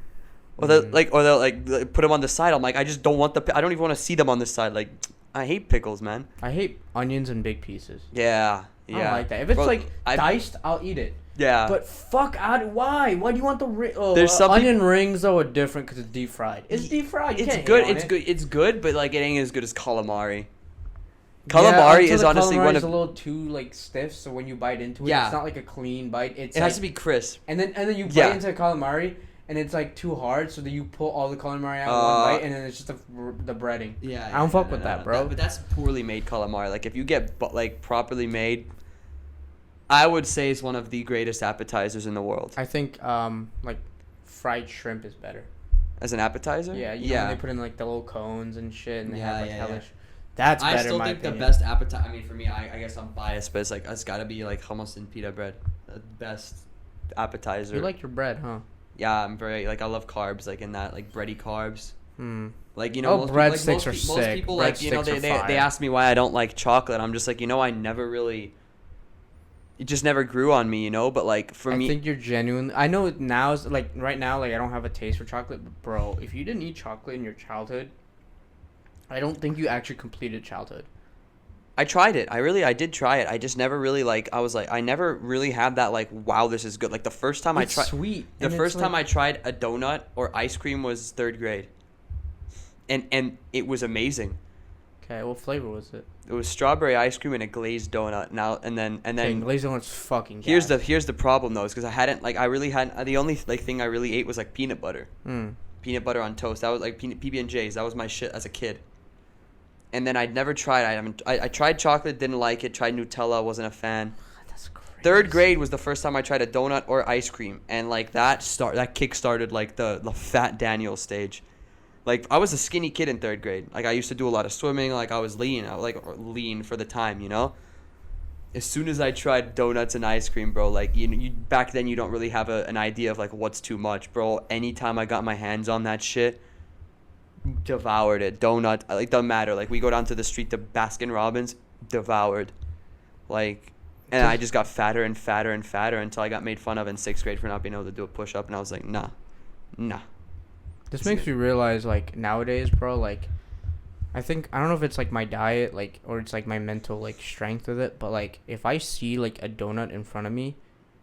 [SPEAKER 1] Or they'll put them on the side. I'm like, I just don't want I don't even want to see them on the side. Like, I hate pickles, man.
[SPEAKER 2] I hate onions in big pieces.
[SPEAKER 1] Yeah.
[SPEAKER 2] I don't like that. If it's diced, I'll eat it.
[SPEAKER 1] Yeah.
[SPEAKER 2] But fuck out. Why? Why do you want the
[SPEAKER 1] There's some
[SPEAKER 2] onion rings though are different because it's deep fried. It's deep fried. You can't
[SPEAKER 1] good.
[SPEAKER 2] hate on
[SPEAKER 1] It's
[SPEAKER 2] it.
[SPEAKER 1] good. It's good, but like it ain't as good as calamari. Calamari is honestly one of
[SPEAKER 2] a little too like stiff, so when you bite into it, it's not like a clean bite. It
[SPEAKER 1] has to be crisp.
[SPEAKER 2] And then you bite into calamari, and it's like too hard, so that you pull all the calamari out in one bite, and then it's just the breading.
[SPEAKER 1] Yeah,
[SPEAKER 2] I don't fuck with that, bro.
[SPEAKER 1] But that's poorly made calamari. Like if you get like properly made, I would say it's one of the greatest appetizers in the world.
[SPEAKER 2] I think like fried shrimp is better.
[SPEAKER 1] As an appetizer?
[SPEAKER 2] Yeah, you know when they put in like the little cones and shit, and they have like hellish.
[SPEAKER 1] Yeah.
[SPEAKER 2] That's better.
[SPEAKER 1] I still think the best appetizer. I mean, for me, I guess I'm biased, but it's gotta be like hummus and pita bread, the best appetizer.
[SPEAKER 2] You like your bread, huh?
[SPEAKER 1] Yeah, I'm very I love carbs, like in that like bready carbs. Like
[SPEAKER 2] most breadsticks are sick.
[SPEAKER 1] Most people they ask me why I don't like chocolate. I'm just like I never really. It just never grew on me, But like for me,
[SPEAKER 2] I think you're genuine. I know now, like right now, like I don't have a taste for chocolate, but bro, if you didn't eat chocolate in your childhood, I don't think you actually completed childhood.
[SPEAKER 1] I tried it. I did try it. I just never really I never really had that like, wow, this is good. Like the first time I tried
[SPEAKER 2] sweet.
[SPEAKER 1] The first time I tried a donut or ice cream was 3rd grade. And it was amazing.
[SPEAKER 2] Okay, what flavor was it?
[SPEAKER 1] It was strawberry ice cream and a glazed donut. And then
[SPEAKER 2] glazed donut's fucking
[SPEAKER 1] gas. Here's the problem though, is because I really hadn't the only like thing I really ate was like peanut butter. Peanut butter on toast. That was like PB&J's. That was my shit as a kid. And then I'd never tried. I tried chocolate, didn't like it. Tried Nutella, wasn't a fan.
[SPEAKER 2] That's crazy.
[SPEAKER 1] 3rd grade was the first time I tried a donut or ice cream, and like that kick started like the Fat Daniel stage. Like I was a skinny kid in 3rd grade. Like I used to do a lot of swimming. Like I was lean. I was like lean for the time, As soon as I tried donuts and ice cream, bro, like you back then you don't really have an idea of like what's too much, bro. Anytime I got my hands on that shit. Devoured it. Donut, like doesn't matter. Like we go down to the street to Baskin Robbins, devoured. Like, and I just got fatter and fatter and fatter until I got made fun of in 6th grade for not being able to do a push up, and I was like, nah.
[SPEAKER 2] This makes me realize, like nowadays, bro. Like, I don't know if it's like my diet, like, or it's like my mental like strength with it, but like if I see like a donut in front of me,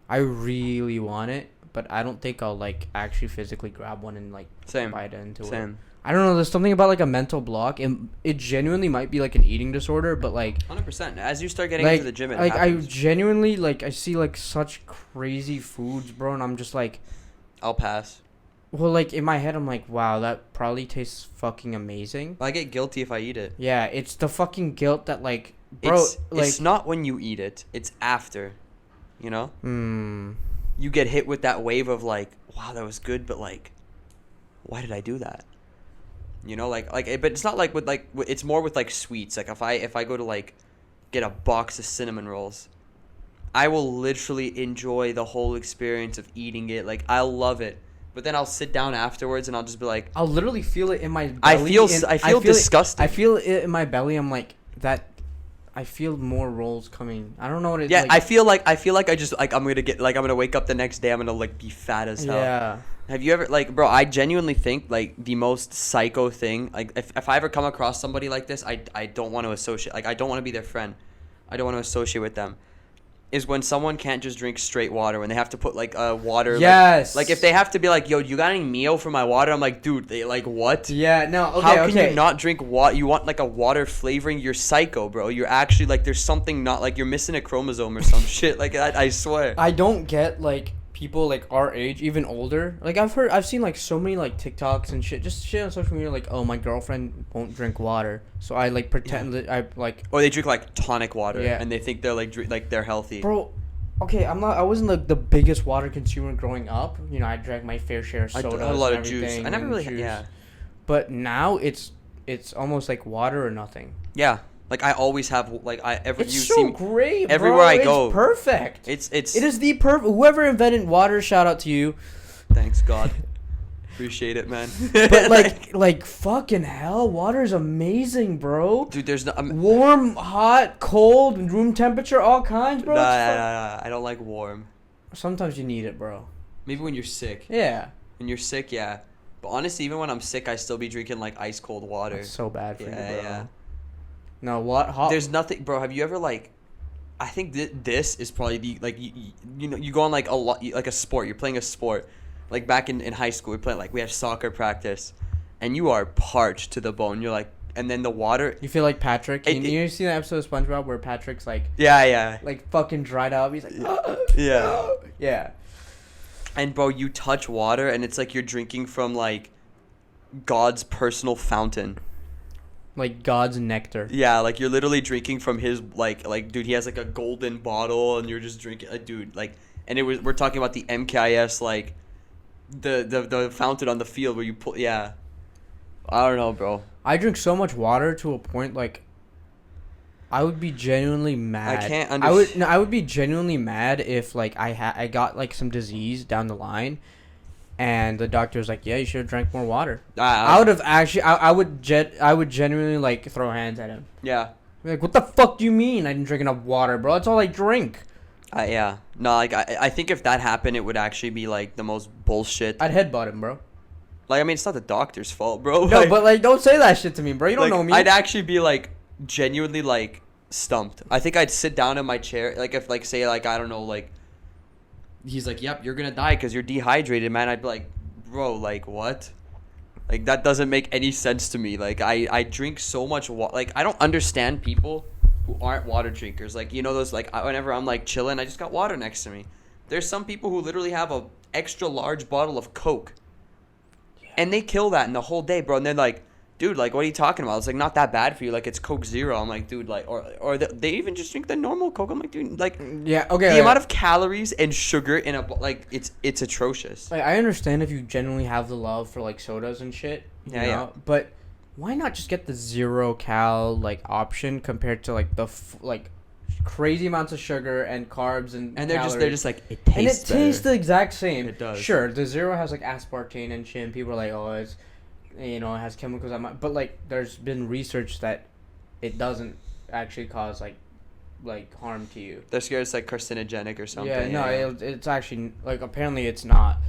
[SPEAKER 2] I really want it, but I don't think I'll like actually physically grab one and like bite into it. I don't know. There's something about like a mental block, and it genuinely might be like an eating disorder. But like
[SPEAKER 1] 100%. As you start getting
[SPEAKER 2] like,
[SPEAKER 1] into the gym, it
[SPEAKER 2] like
[SPEAKER 1] happens.
[SPEAKER 2] I genuinely like I see like such crazy foods, bro, and I'm just like,
[SPEAKER 1] I'll pass.
[SPEAKER 2] well, like in my head, I'm like, wow, that probably tastes fucking amazing.
[SPEAKER 1] I get guilty if I eat it.
[SPEAKER 2] Yeah, it's the fucking guilt that like, bro,
[SPEAKER 1] it's not when you eat it. It's after, you know. You get hit with that wave of like, wow, that was good, but like, why did I do that? You know, like, but it's not like with like, it's more with like sweets. Like if I go to like, get a box of cinnamon rolls, I will literally enjoy the whole experience of eating it. Like I'll love it, but then I'll sit down afterwards and I'll just be like,
[SPEAKER 2] I'll literally feel it in my belly.
[SPEAKER 1] I feel disgusting.
[SPEAKER 2] I feel it in my belly. I'm like that. I feel more rolls coming. I don't know what it is.
[SPEAKER 1] Yeah,
[SPEAKER 2] like,
[SPEAKER 1] I feel like I just like I'm gonna wake up the next day. I'm gonna like be fat as hell.
[SPEAKER 2] Yeah.
[SPEAKER 1] Have you ever like, bro? I genuinely think like the most psycho thing. Like if I ever come across somebody like this, I don't want to associate. Like I don't want to be their friend. I don't want to associate with them. Is when someone can't just drink straight water, when they have to put like water.
[SPEAKER 2] Yes.
[SPEAKER 1] Like if they have to be like, yo, you got any Mio for my water? I'm like, dude, they like what?
[SPEAKER 2] Yeah. No. Okay.
[SPEAKER 1] How can you not drink water? You want like a water flavoring? You're psycho, bro. You're actually like there's something not like you're missing a chromosome or some shit. Like I swear.
[SPEAKER 2] I don't get like people like our age, even older. Like I've seen like so many like TikToks and shit, just shit on social media. Like, oh, my girlfriend won't drink water, so I like pretend that I like.
[SPEAKER 1] Or they drink like tonic water,
[SPEAKER 2] Yeah.
[SPEAKER 1] and they think they're like like they're healthy.
[SPEAKER 2] Bro, okay, I wasn't like the biggest water consumer growing up. You know, I drank my fair share of sodas.
[SPEAKER 1] I had a lot
[SPEAKER 2] and
[SPEAKER 1] of juice.
[SPEAKER 2] everything
[SPEAKER 1] I never
[SPEAKER 2] and
[SPEAKER 1] really
[SPEAKER 2] juice.
[SPEAKER 1] yeah.
[SPEAKER 2] But now it's almost like water or nothing.
[SPEAKER 1] Yeah. Like I always have like
[SPEAKER 2] It's
[SPEAKER 1] you
[SPEAKER 2] so
[SPEAKER 1] see
[SPEAKER 2] great, bro.
[SPEAKER 1] everywhere I go.
[SPEAKER 2] It's perfect.
[SPEAKER 1] It
[SPEAKER 2] is the perfect. Whoever invented water, shout out to you.
[SPEAKER 1] Thanks God. Appreciate it, man.
[SPEAKER 2] But like fucking hell, water is amazing, bro.
[SPEAKER 1] Dude, there's no
[SPEAKER 2] Warm, hot, cold, room temperature, all kinds, bro.
[SPEAKER 1] Nah, I don't like warm.
[SPEAKER 2] Sometimes you need it, bro.
[SPEAKER 1] Maybe when you're sick.
[SPEAKER 2] Yeah.
[SPEAKER 1] When you're sick, yeah. But honestly, even when I'm sick, I still be drinking like ice cold water.
[SPEAKER 2] That's so bad for you, bro.
[SPEAKER 1] Yeah.
[SPEAKER 2] No, what hot?
[SPEAKER 1] There's nothing, bro. Have you ever like? I think this is probably the like you know you go on like a lot like a sport. You're playing a sport, like back in high school. We had soccer practice, and you are parched to the bone. You're like, and then the water.
[SPEAKER 2] You feel like Patrick. You see that episode of SpongeBob where Patrick's like.
[SPEAKER 1] Yeah.
[SPEAKER 2] Like fucking dried up. He's like.
[SPEAKER 1] Yeah.
[SPEAKER 2] Yeah.
[SPEAKER 1] And bro, you touch water, and it's like you're drinking from like God's personal fountain.
[SPEAKER 2] Like God's nectar.
[SPEAKER 1] Yeah, like you're literally drinking from his like dude, he has like a golden bottle and you're just drinking dude, like, and we're talking about the MKIS like the fountain on the field where you pull. Yeah. I don't know, bro.
[SPEAKER 2] I drink so much water to a point like I would be genuinely mad.
[SPEAKER 1] I can't
[SPEAKER 2] I would be genuinely mad if like I got like some disease down the line. And the doctor was like, "Yeah, you should have drank more water." I would have actually, I would genuinely like throw hands at him.
[SPEAKER 1] Yeah.
[SPEAKER 2] Like, what the fuck do you mean? I didn't drink enough water, bro. That's all I drink.
[SPEAKER 1] Yeah. No, like I think if that happened, it would actually be like the most bullshit.
[SPEAKER 2] I'd headbutt him, bro.
[SPEAKER 1] Like I mean, it's not the doctor's fault, bro.
[SPEAKER 2] No,
[SPEAKER 1] like,
[SPEAKER 2] but like, don't say that shit to me, bro. You don't know me.
[SPEAKER 1] I'd actually be like genuinely like stumped. I think I'd sit down in my chair, like if like say like I don't know like. He's like, yep, you're gonna die because you're dehydrated, man. I'd be like, bro, like what? Like that doesn't make any sense to me. Like I drink so much water. Like I don't understand people who aren't water drinkers. Like you know those like whenever I'm like chilling, I just got water next to me. There's some people who literally have a extra large bottle of Coke, and they kill that in the whole day, bro. And they're like, dude, like what are you talking about? It's like not that bad for you. Like it's Coke Zero. I'm like, dude, like or they even just drink the normal Coke. I'm like, dude, like
[SPEAKER 2] yeah, okay.
[SPEAKER 1] The amount of calories and sugar in a like it's atrocious.
[SPEAKER 2] Like, I understand if you genuinely have the love for like sodas and shit. You know?
[SPEAKER 1] Yeah.
[SPEAKER 2] But why not just get the 0 cal like option compared to like the like crazy amounts of sugar and carbs and
[SPEAKER 1] they're
[SPEAKER 2] calories.
[SPEAKER 1] just like it tastes
[SPEAKER 2] and it
[SPEAKER 1] better.
[SPEAKER 2] tastes the exact same.
[SPEAKER 1] It does.
[SPEAKER 2] Sure, the 0 has like aspartame and shit. And people are like, oh, it's it has chemicals. But like, there's been research that it doesn't actually cause like harm to you.
[SPEAKER 1] They're scared it's like carcinogenic or something.
[SPEAKER 2] Yeah, no, it's actually like apparently it's not.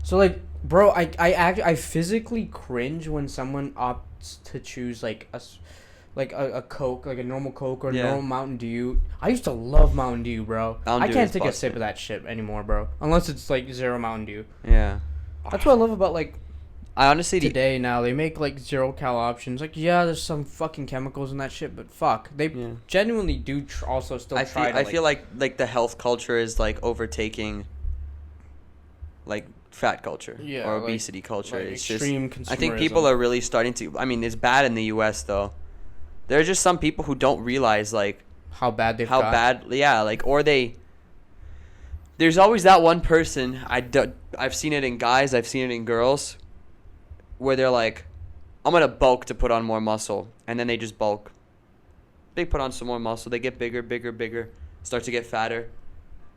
[SPEAKER 2] So like, bro, I physically cringe when someone opts to choose like a Coke, like a normal Coke or a normal Mountain Dew. I used to love Mountain Dew, bro. I can't take a sip of that shit anymore, bro. Unless it's like 0 Mountain Dew.
[SPEAKER 1] Yeah.
[SPEAKER 2] That's what I love about like
[SPEAKER 1] I honestly
[SPEAKER 2] today now they make like 0-cal options. Like, yeah, there's some fucking chemicals in that shit, but fuck, they genuinely do also still try.
[SPEAKER 1] I feel like the health culture is like overtaking like fat culture or obesity culture.
[SPEAKER 2] Like
[SPEAKER 1] it's
[SPEAKER 2] extreme
[SPEAKER 1] just
[SPEAKER 2] consumerism.
[SPEAKER 1] I think people are really starting to. I mean, it's bad in the U.S. though. There are just some people who don't realize like
[SPEAKER 2] how bad they've got.
[SPEAKER 1] like or they. There's always that one person I've seen it in guys, I've seen it in girls, where they're like, I'm gonna bulk to put on more muscle, and then they just bulk. They put on some more muscle, they get bigger, start to get fatter,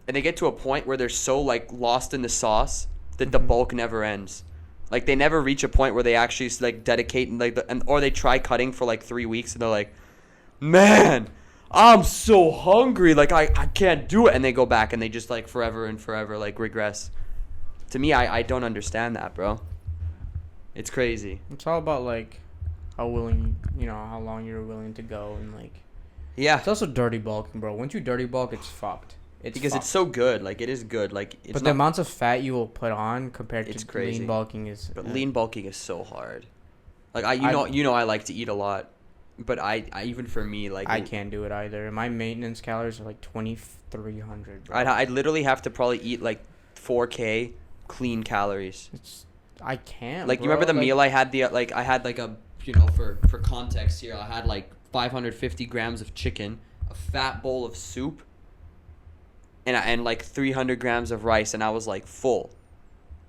[SPEAKER 1] and they get to a point where they're so like lost in the sauce that the bulk never ends. Like they never reach a point where they actually like dedicate and or they try cutting for like 3 weeks and they're like, man, I'm so hungry, like I can't do it, and they go back and they just like forever and forever like regress. To me, I don't understand that, bro. It's crazy.
[SPEAKER 2] It's all about like how willing, how long you're willing to go, and like it's also dirty bulking, bro. Once you dirty bulk, it's fucked.
[SPEAKER 1] It's so good. Like it is good. Like it's
[SPEAKER 2] but the amounts of fat you will put on compared to
[SPEAKER 1] crazy.
[SPEAKER 2] Lean bulking is.
[SPEAKER 1] But lean bulking is so hard. Like I like to eat a lot, but I even for me like
[SPEAKER 2] I can't do it either. My maintenance calories are like 2,300.
[SPEAKER 1] I'd literally have to probably eat like 4K clean calories.
[SPEAKER 2] I can't.
[SPEAKER 1] Like,
[SPEAKER 2] bro.
[SPEAKER 1] You remember the meal I had I had like a for context here, I had like 550 grams of chicken, a fat bowl of soup, and like 300 grams of rice, and I was like full.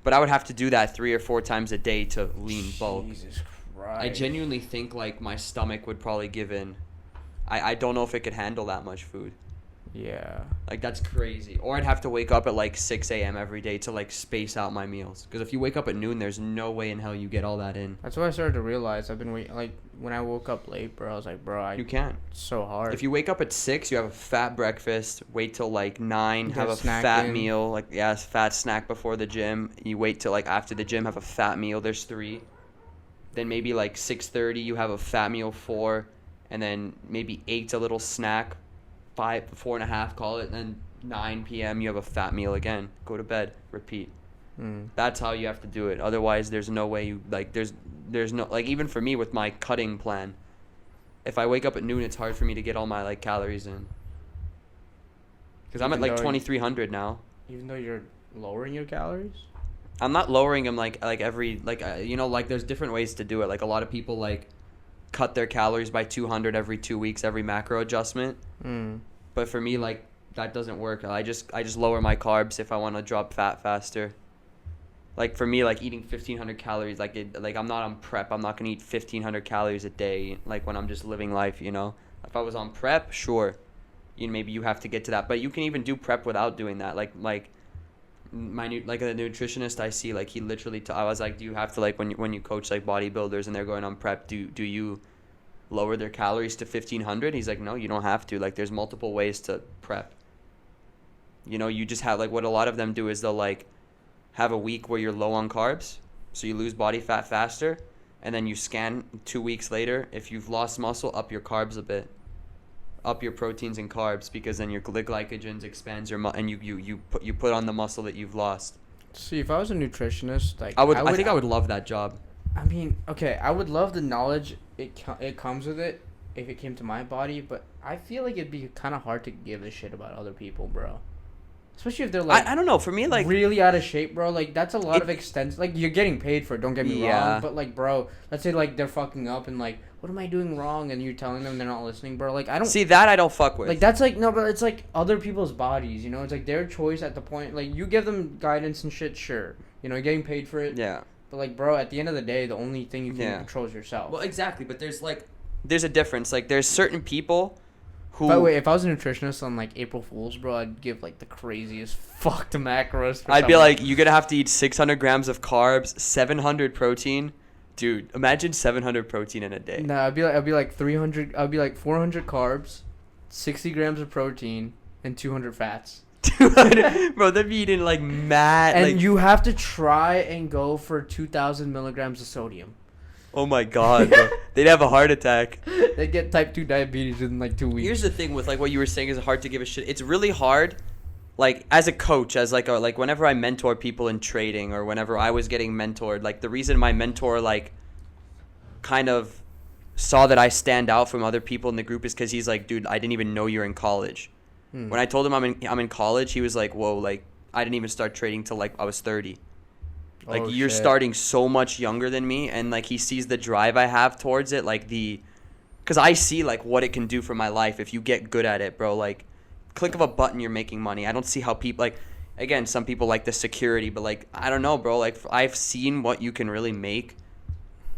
[SPEAKER 1] But I would have to do that 3 or 4 times a day to lean bulk.
[SPEAKER 2] Jesus Christ.
[SPEAKER 1] I genuinely think like my stomach would probably give in. I don't know if it could handle that much food.
[SPEAKER 2] Yeah.
[SPEAKER 1] Like that's crazy. Or I'd have to wake up at like 6 a.m. every day to like space out my meals. Because if you wake up at noon, there's no way in hell you get all that in.
[SPEAKER 2] That's what I started to realize. I've been like when I woke up late, bro. I was like, bro,
[SPEAKER 1] you can't.
[SPEAKER 2] It's so hard.
[SPEAKER 1] If you wake up at 6, you have a fat breakfast. Wait till like 9, have a fat meal. Like fat snack before the gym. You wait till like after the gym, have a fat meal. There's 3. Then maybe like 6:30, you have a fat meal 4, and then maybe 8 a little snack. 4.5, call it, and then 9 p.m. you have a fat meal again. Go to bed, repeat. That's how you have to do it. Otherwise, there's no way you like. There's no like even for me with my cutting plan. If I wake up at noon, it's hard for me to get all my like calories in. Because I'm at like 2,300 now.
[SPEAKER 2] Even though you're lowering your calories.
[SPEAKER 1] I'm not lowering them like every like like there's different ways to do it. Like a lot of people like cut their calories by 200 every 2 weeks, every macro adjustment. But for me, like that doesn't work. I just lower my carbs if I want to drop fat faster. Like for me, like eating 1,500 calories, like I'm not on prep. I'm not gonna eat 1,500 calories a day. Like when I'm just living life, If I was on prep, sure, maybe you have to get to that. But you can even do prep without doing that. Like the nutritionist I see, like he literally I was like, do you have to like when you coach like bodybuilders and they're going on prep, do you lower their calories to 1,500? He's like, no, you don't have to. Like there's multiple ways to prep. You just have like what a lot of them do is they'll like have a week where you're low on carbs, so you lose body fat faster, and then you scan 2 weeks later. If you've lost muscle, up your carbs a bit. Up your proteins and carbs, because then your glycogens expands and you put on the muscle that you've lost.
[SPEAKER 2] See, if I was a nutritionist, like
[SPEAKER 1] I think I would love that job.
[SPEAKER 2] I mean, okay, I would love the knowledge it comes with it if it came to my body, but I feel like it'd be kind of hard to give a shit about other people, bro. Especially if they're like
[SPEAKER 1] I don't know, for me, like
[SPEAKER 2] really out of shape, bro. Like that's a lot of extensive. Like you're getting paid for it. Don't get me wrong, but like, bro, let's say like they're fucking up and like, what am I doing wrong? And you're telling them they're not listening, bro. Like I don't
[SPEAKER 1] see that. I don't fuck with.
[SPEAKER 2] Like that's like no, but it's like other people's bodies. It's like their choice at the point. Like you give them guidance and shit, sure. You're getting paid for it.
[SPEAKER 1] Yeah.
[SPEAKER 2] But like, bro, at the end of the day, the only thing you can control is yourself.
[SPEAKER 1] Well, exactly. But there's a difference. Like there's certain people.
[SPEAKER 2] By the way, if I was a nutritionist on like April Fool's, bro, I'd give like the craziest fucked macros.
[SPEAKER 1] I'd be like, you're gonna have to eat 600 grams of carbs, 700 protein. Dude, imagine 700 protein in a day.
[SPEAKER 2] No, I'd be like 300. I'd be like 400 carbs, 60 grams of protein, and 200 fats.
[SPEAKER 1] 200, bro, they'd be eating like mad.
[SPEAKER 2] And you have to try and go for 2,000 milligrams of sodium.
[SPEAKER 1] Oh my god, bro. They'd have a heart attack.
[SPEAKER 2] They'd get type 2 diabetes in like 2 weeks.
[SPEAKER 1] Here's the thing with like what you were saying is hard to give a shit. It's really hard like as a coach, as like whenever I mentor people in trading or whenever I was getting mentored, like the reason my mentor like kind of saw that I stand out from other people in the group is because he's like, dude, I didn't even know you're in college. When I told him I'm in college, he was like, whoa, like I didn't even start trading till like I was 30. Like you're starting so much younger than me, and like he sees the drive I have towards it, like because I see like what it can do for my life if you get good at it, bro. Like click of a button, you're making money. I don't see how people like, again, some people like the security, but like I don't know, bro. Like I've seen what you can really make,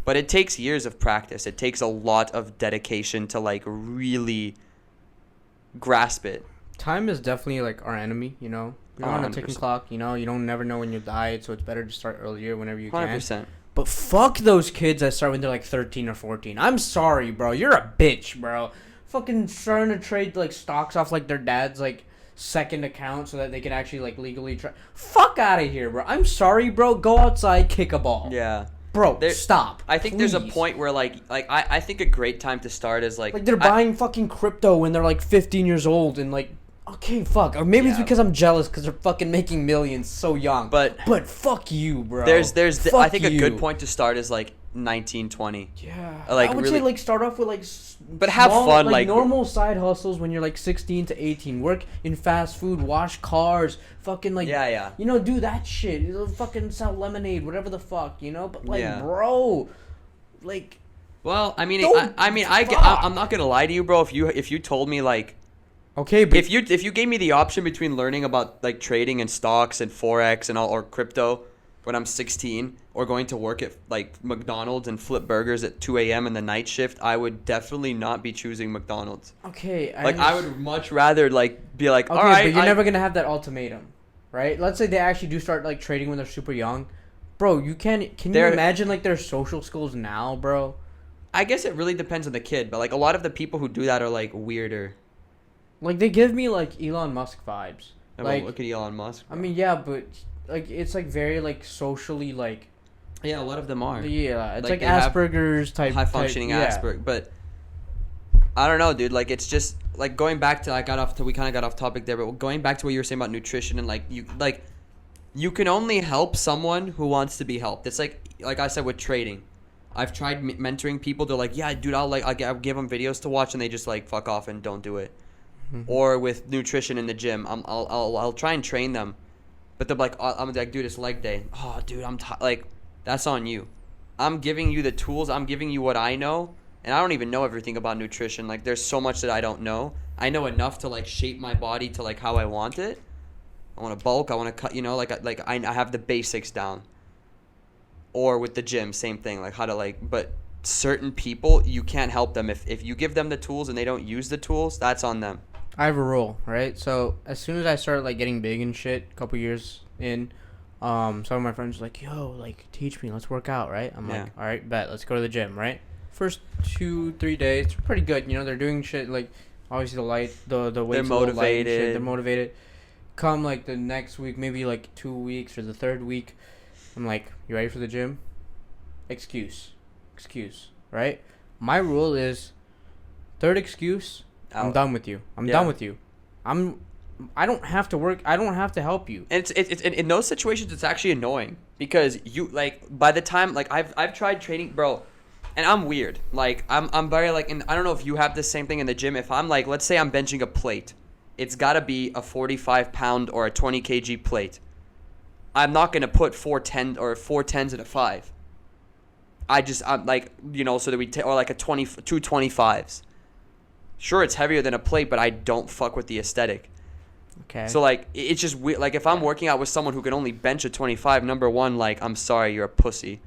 [SPEAKER 1] but it takes years of practice. It takes a lot of dedication to like really grasp it.
[SPEAKER 2] Time is definitely like our enemy, you know. You're on a ticking clock, you know. You don't never know when you'll die, so it's better to start earlier whenever you can.
[SPEAKER 1] 100%.
[SPEAKER 2] But fuck those kids that start when they're like 13 or 14. I'm sorry, bro. You're a bitch, bro. Fucking starting to trade like stocks off like their dad's like second account so that they can actually like legally trade. Fuck out of here, bro. I'm sorry, bro. Go outside, kick a ball.
[SPEAKER 1] Yeah.
[SPEAKER 2] Bro, stop.
[SPEAKER 1] I think there's a point where like I think a great time to start is like
[SPEAKER 2] they're buying fucking crypto when they're like 15 years old and like, okay, fuck. Or maybe it's because I'm jealous because they're fucking making millions so young. But fuck you, bro.
[SPEAKER 1] I think a good point to start is like 19, 20.
[SPEAKER 2] Yeah.
[SPEAKER 1] Like
[SPEAKER 2] I would say like start off with like
[SPEAKER 1] but have fun, like
[SPEAKER 2] normal side hustles when you're like 16 to 18. Work in fast food, wash cars, fucking like you know, do that shit. You know, fucking sell lemonade, whatever the fuck, you know? But like bro, like
[SPEAKER 1] well, I mean I'm not going to lie to you, bro. If you told me like
[SPEAKER 2] okay, but
[SPEAKER 1] if you gave me the option between learning about like trading and stocks and forex and all or crypto when I'm 16 or going to work at like McDonald's and flip burgers at 2 a.m. in the night shift, I would definitely not be choosing McDonald's.
[SPEAKER 2] Okay,
[SPEAKER 1] I would much rather like be like,
[SPEAKER 2] okay,
[SPEAKER 1] all right,
[SPEAKER 2] but you're never gonna have that ultimatum, right? Let's say they actually do start like trading when they're super young, bro. Can you imagine like their social skills now, bro?
[SPEAKER 1] I guess it really depends on the kid, but like a lot of the people who do that are like weirder.
[SPEAKER 2] Like they give me like Elon Musk vibes.
[SPEAKER 1] Like look at Elon Musk.
[SPEAKER 2] Bro. I mean, yeah, but like it's like very like socially like.
[SPEAKER 1] Yeah, a lot of them are.
[SPEAKER 2] Yeah, it's like Asperger's type.
[SPEAKER 1] High functioning Asperger, but I don't know, dude. Like it's just like going back to we kind of got off topic there, but going back to what you were saying about nutrition and like you can only help someone who wants to be helped. It's like I said with trading. I've tried mentoring people. They're like, yeah, dude, I'll give them videos to watch, and they just like fuck off and don't do it. Or with nutrition in the gym, I'll try and train them, but they're like, I'm like, dude, it's leg day. Oh, dude, like, that's on you. I'm giving you the tools. I'm giving you what I know, and I don't even know everything about nutrition. Like, there's so much that I don't know. I know enough to like shape my body to like how I want it. I want to bulk. I want to cut. You know, I have the basics down. Or with the gym, same thing. Like how to like, but certain people you can't help them if you give them the tools and they don't use the tools. That's on them.
[SPEAKER 2] I have a rule, right? So as soon as I started like getting big and shit, a couple years in, some of my friends were like, "Yo, like teach me, let's work out," right? I'm like, "All right, bet, let's go to the gym," right? First 2-3 days, it's pretty good. You know, they're doing shit like obviously the weights, they're motivated. They're motivated. Come like the next week, maybe like 2 weeks or the third week, I'm like, "You ready for the gym?" Excuse, right? My rule is, third excuse. I'm done with you. I'm done with you. I don't have to work. I don't have to help you.
[SPEAKER 1] And it's in those situations, it's actually annoying because you like by the time like I've tried training, bro, and I'm weird. Like I'm very like, and I don't know if you have the same thing in the gym. If I'm like, let's say I'm benching a plate, it's got to be a 45-pound or a 20 kg plate. I'm not gonna put 4 10s and a 5. I'm like, you know, so that we or like two 25s. Sure, it's heavier than a plate, but I don't fuck with the aesthetic.
[SPEAKER 2] Okay.
[SPEAKER 1] So, like, it's just weird. Like, if I'm working out with someone who can only bench a 25, number one, like, I'm sorry, you're a pussy.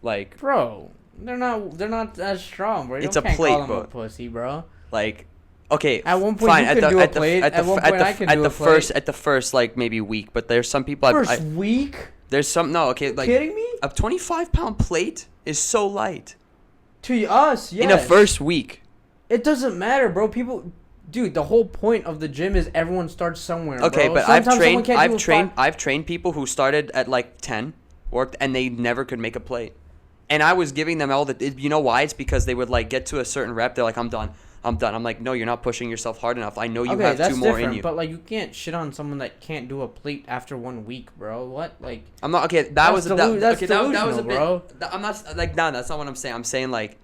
[SPEAKER 1] Like,
[SPEAKER 2] bro, they're not as strong, bro.
[SPEAKER 1] It's a plate,
[SPEAKER 2] call them a pussy, bro.
[SPEAKER 1] Like, okay,
[SPEAKER 2] at one point fine. You can do a plate. At one point I can do a plate.
[SPEAKER 1] At the first, like, maybe week, but there's some people.
[SPEAKER 2] First week?
[SPEAKER 1] There's some, no, okay, like.
[SPEAKER 2] Kidding me?
[SPEAKER 1] A 25-pound plate is so light.
[SPEAKER 2] To us, yes.
[SPEAKER 1] In a first week.
[SPEAKER 2] It doesn't matter, bro. People, dude, the whole point of the gym is everyone starts somewhere.
[SPEAKER 1] Okay,
[SPEAKER 2] bro.
[SPEAKER 1] but I've trained people who started at like 10, worked, and they never could make a plate. And I was giving them all the, you know why? It's because they would like get to a certain rep. They're like, I'm done. I'm done. I'm like, no, you're not pushing yourself hard enough. I know you have 2 more in you.
[SPEAKER 2] But like, you can't shit on someone that can't do a plate after 1 week, bro. What? Like,
[SPEAKER 1] I'm not okay. That was that was a bit.
[SPEAKER 2] Bro.
[SPEAKER 1] I'm not like no. That's not what I'm saying. I'm saying like,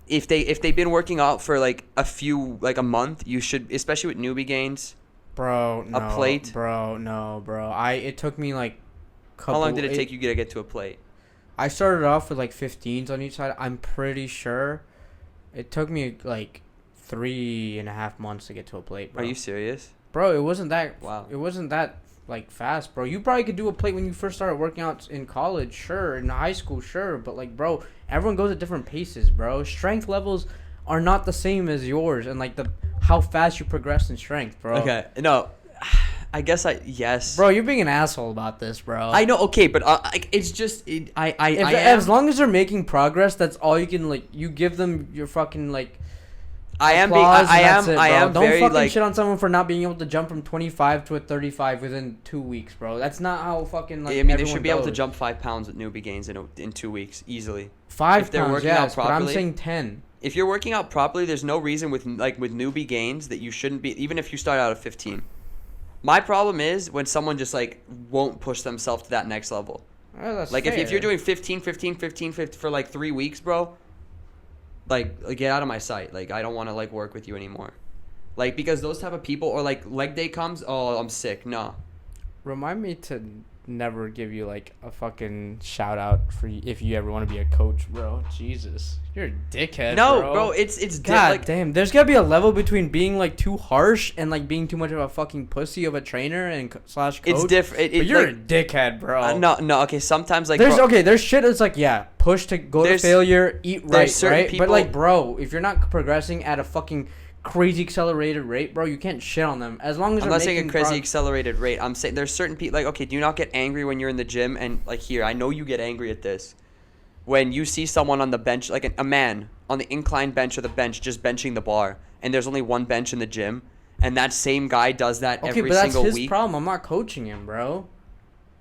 [SPEAKER 1] if they've been working out for like a month, you should, especially with newbie gains.
[SPEAKER 2] Bro, no.
[SPEAKER 1] A plate.
[SPEAKER 2] Bro, no, bro. It took me like.
[SPEAKER 1] How long did it take you to get to a plate?
[SPEAKER 2] I started off with like 15s on each side. I'm pretty sure it took me like 3.5 months to get to a plate, bro.
[SPEAKER 1] Are you serious?
[SPEAKER 2] Bro, it wasn't that.
[SPEAKER 1] Wow.
[SPEAKER 2] It wasn't that like fast, bro. You probably could do a plate when you first started working out in college, sure. In high school, sure. But like, bro, everyone goes at different paces, bro. Strength levels are not the same as yours, and like how fast you progress in strength, bro.
[SPEAKER 1] Okay, no. I guess yes.
[SPEAKER 2] Bro, you're being an asshole about this, bro.
[SPEAKER 1] I know, okay, but it's just
[SPEAKER 2] as long as they're making progress, that's all you can like. You give them your fucking like. I am
[SPEAKER 1] Don't
[SPEAKER 2] fucking
[SPEAKER 1] like,
[SPEAKER 2] shit on someone for not being able to jump from 25 to a 35 within 2 weeks, bro. That's not how fucking like.
[SPEAKER 1] I mean, they should be able to jump 5 pounds with newbie gains in 2 weeks easily.
[SPEAKER 2] 5 pounds, yes, but I'm saying 10.
[SPEAKER 1] If you're working out properly, there's no reason with newbie gains that you shouldn't be, even if you start out at 15. My problem is when someone just like won't push themselves to that next level.
[SPEAKER 2] Oh, that's
[SPEAKER 1] like
[SPEAKER 2] fair.
[SPEAKER 1] if you're doing 15 for like 3 weeks, bro, like get out of my sight. Like I don't want to like work with you anymore. Like because those type of people, or like leg day comes, oh, I'm sick. No.
[SPEAKER 2] Remind me to never give you like a fucking shout out for if you ever want to be a coach, bro. Jesus, you're a dickhead.
[SPEAKER 1] No, bro, it's
[SPEAKER 2] God damn. There's gotta be a level between being like too harsh and like being too much of a fucking pussy of a trainer and slash coach.
[SPEAKER 1] It's different.
[SPEAKER 2] But you're like, a dickhead, bro.
[SPEAKER 1] No. Okay, sometimes like
[SPEAKER 2] there's shit that's like push to go to failure, eat right. But like, bro, if you're not progressing at a fucking crazy accelerated rate, bro, you can't shit on them as long as
[SPEAKER 1] I'm not saying a crazy accelerated rate. I'm saying there's certain people like, okay, do you not get angry when you're in the gym? And like here, I know you get angry at this when you see someone on the bench, like a man on the incline bench or the bench just benching the bar, and there's only one bench in the gym, and that same guy does that every single week.
[SPEAKER 2] Okay, but that's his problem. I'm not coaching him, bro.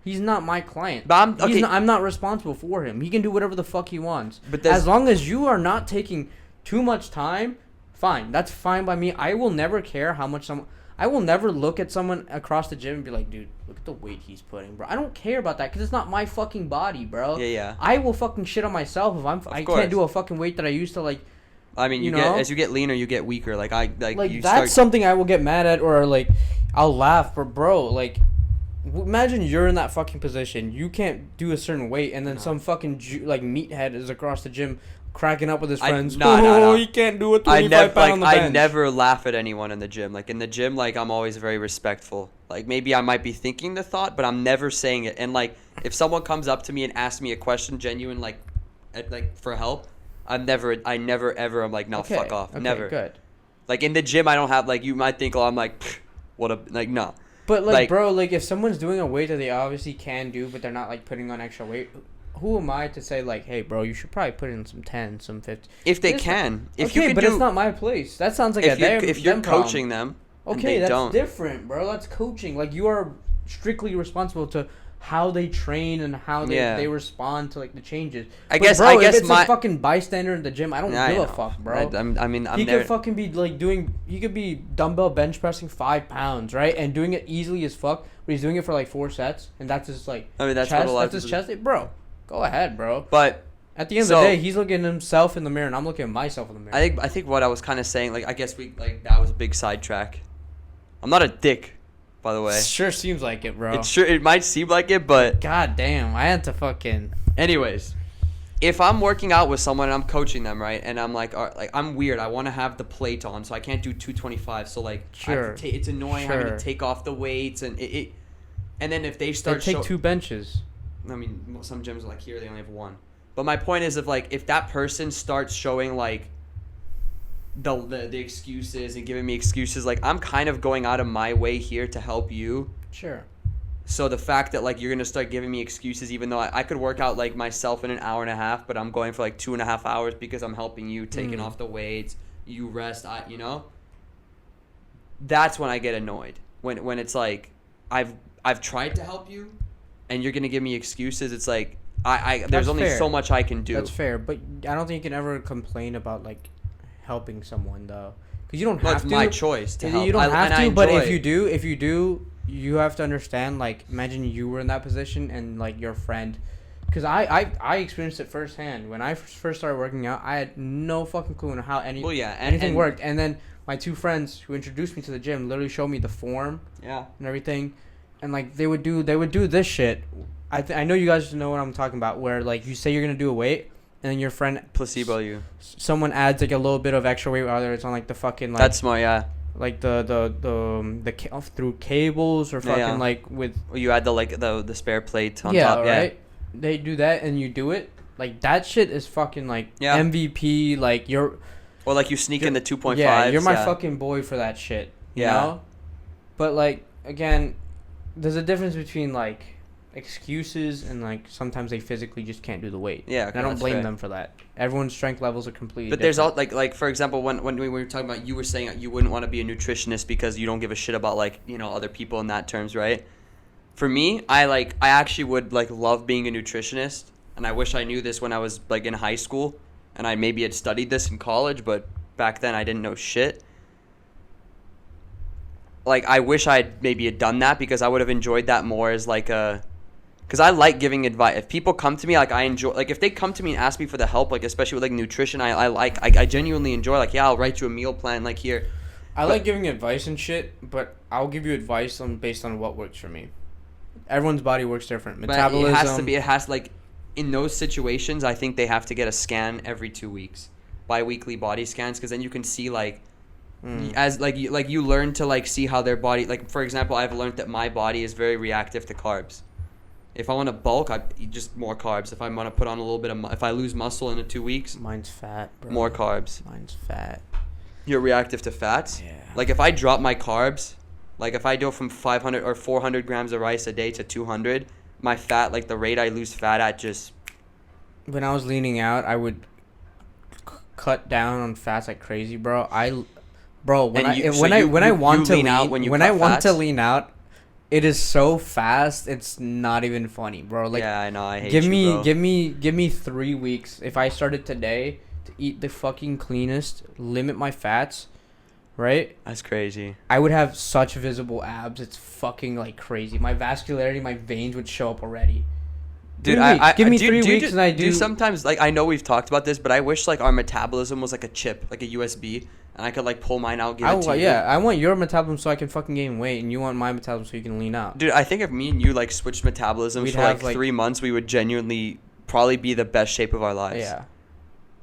[SPEAKER 2] He's not my client.
[SPEAKER 1] But
[SPEAKER 2] I'm not responsible for him. He can do whatever the fuck he wants.
[SPEAKER 1] But
[SPEAKER 2] as long as you are not taking too much time, fine. That's fine by me. I will never care how much I will never look at someone across the gym and be like, dude, look at the weight he's putting, bro. I don't care about that because it's not my fucking body, bro.
[SPEAKER 1] Yeah.
[SPEAKER 2] I will fucking shit on myself if I can't do a fucking weight that I used to like.
[SPEAKER 1] I mean, as you get leaner, you get weaker.
[SPEAKER 2] That's something I will get mad at or like I'll laugh. But bro, like, imagine you're in that fucking position. You can't do a certain weight, and then some fucking like meathead is across the gym cracking up with his friends.
[SPEAKER 1] No.
[SPEAKER 2] He can't do a 25 pound on the bench.
[SPEAKER 1] I never laugh at anyone in the gym. Like in the gym, like I'm always very respectful. Like maybe I might be thinking the thought, but I'm never saying it. And like if someone comes up to me and asks me a question, genuine, like for help, I never ever. I'm like, no, fuck off, never.
[SPEAKER 2] Good.
[SPEAKER 1] Like in the gym, I don't have like you might think, oh, I'm like, what a like no.
[SPEAKER 2] But like bro, like if someone's doing a weight that they obviously can do, but they're not like putting on extra weight. Who am I to say like, hey, bro, you should probably put in some 10, some 50.
[SPEAKER 1] If they can,
[SPEAKER 2] it's not my place. That sounds like
[SPEAKER 1] if you're coaching them.
[SPEAKER 2] Okay, that's different, bro. That's coaching. Like you are strictly responsible to how they train and how they respond to like the changes. I guess if it's a fucking bystander in the gym, I don't give a fuck, bro.
[SPEAKER 1] He
[SPEAKER 2] could fucking be like he could be dumbbell bench pressing 5 pounds, right, and doing it easily as fuck, but he's doing it for like 4 sets, and that's his like.
[SPEAKER 1] I mean, that's
[SPEAKER 2] chest,
[SPEAKER 1] what a lot
[SPEAKER 2] that's his chest. Bro, go ahead, bro.
[SPEAKER 1] But
[SPEAKER 2] at the end of the day, he's looking at himself in the mirror, and I'm looking at myself in the mirror.
[SPEAKER 1] I think what I was kind of saying, like, I guess that was a big sidetrack. I'm not a dick, by the way.
[SPEAKER 2] It sure seems like it, bro.
[SPEAKER 1] It might seem like it, but
[SPEAKER 2] god damn, I had to fucking.
[SPEAKER 1] Anyways, if I'm working out with someone and I'm coaching them, right, and I'm like, I'm weird. I want to have the plate on, so I can't do 225. So like,
[SPEAKER 2] sure,
[SPEAKER 1] it's annoying having to take off the weights and it. And then if they start,
[SPEAKER 2] take 2 benches.
[SPEAKER 1] I mean, some gyms are like here they only have 1. But my point is, if that person starts showing like the excuses and giving me excuses, like I'm kind of going out of my way here to help you.
[SPEAKER 2] Sure.
[SPEAKER 1] So the fact that like you're gonna start giving me excuses, even though I could work out like myself in an hour and a half, but I'm going for like 2.5 hours because I'm helping you, taking off the weights, you rest, that's when I get annoyed. When it's like I've tried to help you, and you're gonna give me excuses. It's like there's only so much I can do.
[SPEAKER 2] That's fair, but I don't think you can ever complain about like helping someone though, because you don't
[SPEAKER 1] Well,
[SPEAKER 2] have
[SPEAKER 1] it's
[SPEAKER 2] to.
[SPEAKER 1] my choice to help.
[SPEAKER 2] You don't have to,
[SPEAKER 1] and
[SPEAKER 2] but
[SPEAKER 1] I
[SPEAKER 2] if you do, you have to understand. Like, imagine you were in that position and like your friend, because I experienced it firsthand when I first started working out. I had no fucking clue on how anything worked, and then my two friends who introduced me to the gym literally showed me the form, and everything, and like they would do this shit. I know you guys know what I'm talking about, where like you say you're gonna do a weight, and then your friend
[SPEAKER 1] placebo you.
[SPEAKER 2] Someone adds like a little bit of extra weight, whether it's on like the fucking like.
[SPEAKER 1] That's smart, yeah.
[SPEAKER 2] Like through cables or fucking like with.
[SPEAKER 1] Or you add the spare plate on top. Yeah, right.
[SPEAKER 2] They do that and you do it. Like that shit is fucking like MVP. Like you're.
[SPEAKER 1] Or like you sneak in the 2.5.
[SPEAKER 2] Yeah, you're my fucking boy for that shit. You know? But like again, there's a difference between like excuses and like sometimes they physically just can't do the weight.
[SPEAKER 1] Yeah,
[SPEAKER 2] and I don't blame them for that. Everyone's strength levels are completely different.
[SPEAKER 1] There's all like for example when we were talking about, you were saying you wouldn't want to be a nutritionist because you don't give a shit about like, you know, other people in that terms, right? For me, I actually would like love being a nutritionist, and I wish I knew this when I was like in high school, and I maybe had studied this in college, but back then I didn't know shit. Like I wish I maybe had done that because I would have enjoyed that more as like a. Because I like giving advice. If people come to me, like I enjoy, like if they come to me and ask me for the help, like especially with like nutrition, I genuinely enjoy. Like, yeah, I'll write you a meal plan. Like here,
[SPEAKER 2] I like giving advice and shit, but I'll give you advice based on what works for me. Everyone's body works different. Metabolism.
[SPEAKER 1] But it has like, in those situations, I think they have to get a scan every 2 weeks, bi-weekly body scans, because then you can see like, as like you learn to like see how their body. Like for example, I've learned that my body is very reactive to carbs. If I want to bulk, I eat just more carbs. If I want to put on a little bit of, if I lose muscle in 2 weeks,
[SPEAKER 2] mine's fat, bro.
[SPEAKER 1] More carbs.
[SPEAKER 2] Mine's fat.
[SPEAKER 1] You're reactive to fats?
[SPEAKER 2] Yeah.
[SPEAKER 1] Like if I drop my carbs, like if I go from 500 or 400 grams of rice a day to 200, my fat, like the rate I lose fat at just.
[SPEAKER 2] When I was leaning out, I would cut down on fats like crazy, bro. When I want to lean out, it is so fast. It's not even funny, bro. Like,
[SPEAKER 1] yeah, I know. I hate you, bro.
[SPEAKER 2] Give me 3 weeks. If I started today to eat the fucking cleanest, limit my fats, right?
[SPEAKER 1] That's crazy.
[SPEAKER 2] I would have such visible abs. It's fucking like crazy. My vascularity, my veins would show up already.
[SPEAKER 1] Dude, give me 3 weeks and I do. Sometimes, like, I know we've talked about this, but I wish like our metabolism was like a chip, like a USB. And I could like pull mine out, give it to you.
[SPEAKER 2] Yeah, I want your metabolism so I can fucking gain weight, and you want my metabolism so you can lean out.
[SPEAKER 1] Dude, I think if me and you like switched metabolisms for like 3 months, we would genuinely probably be the best shape of our lives.
[SPEAKER 2] Yeah.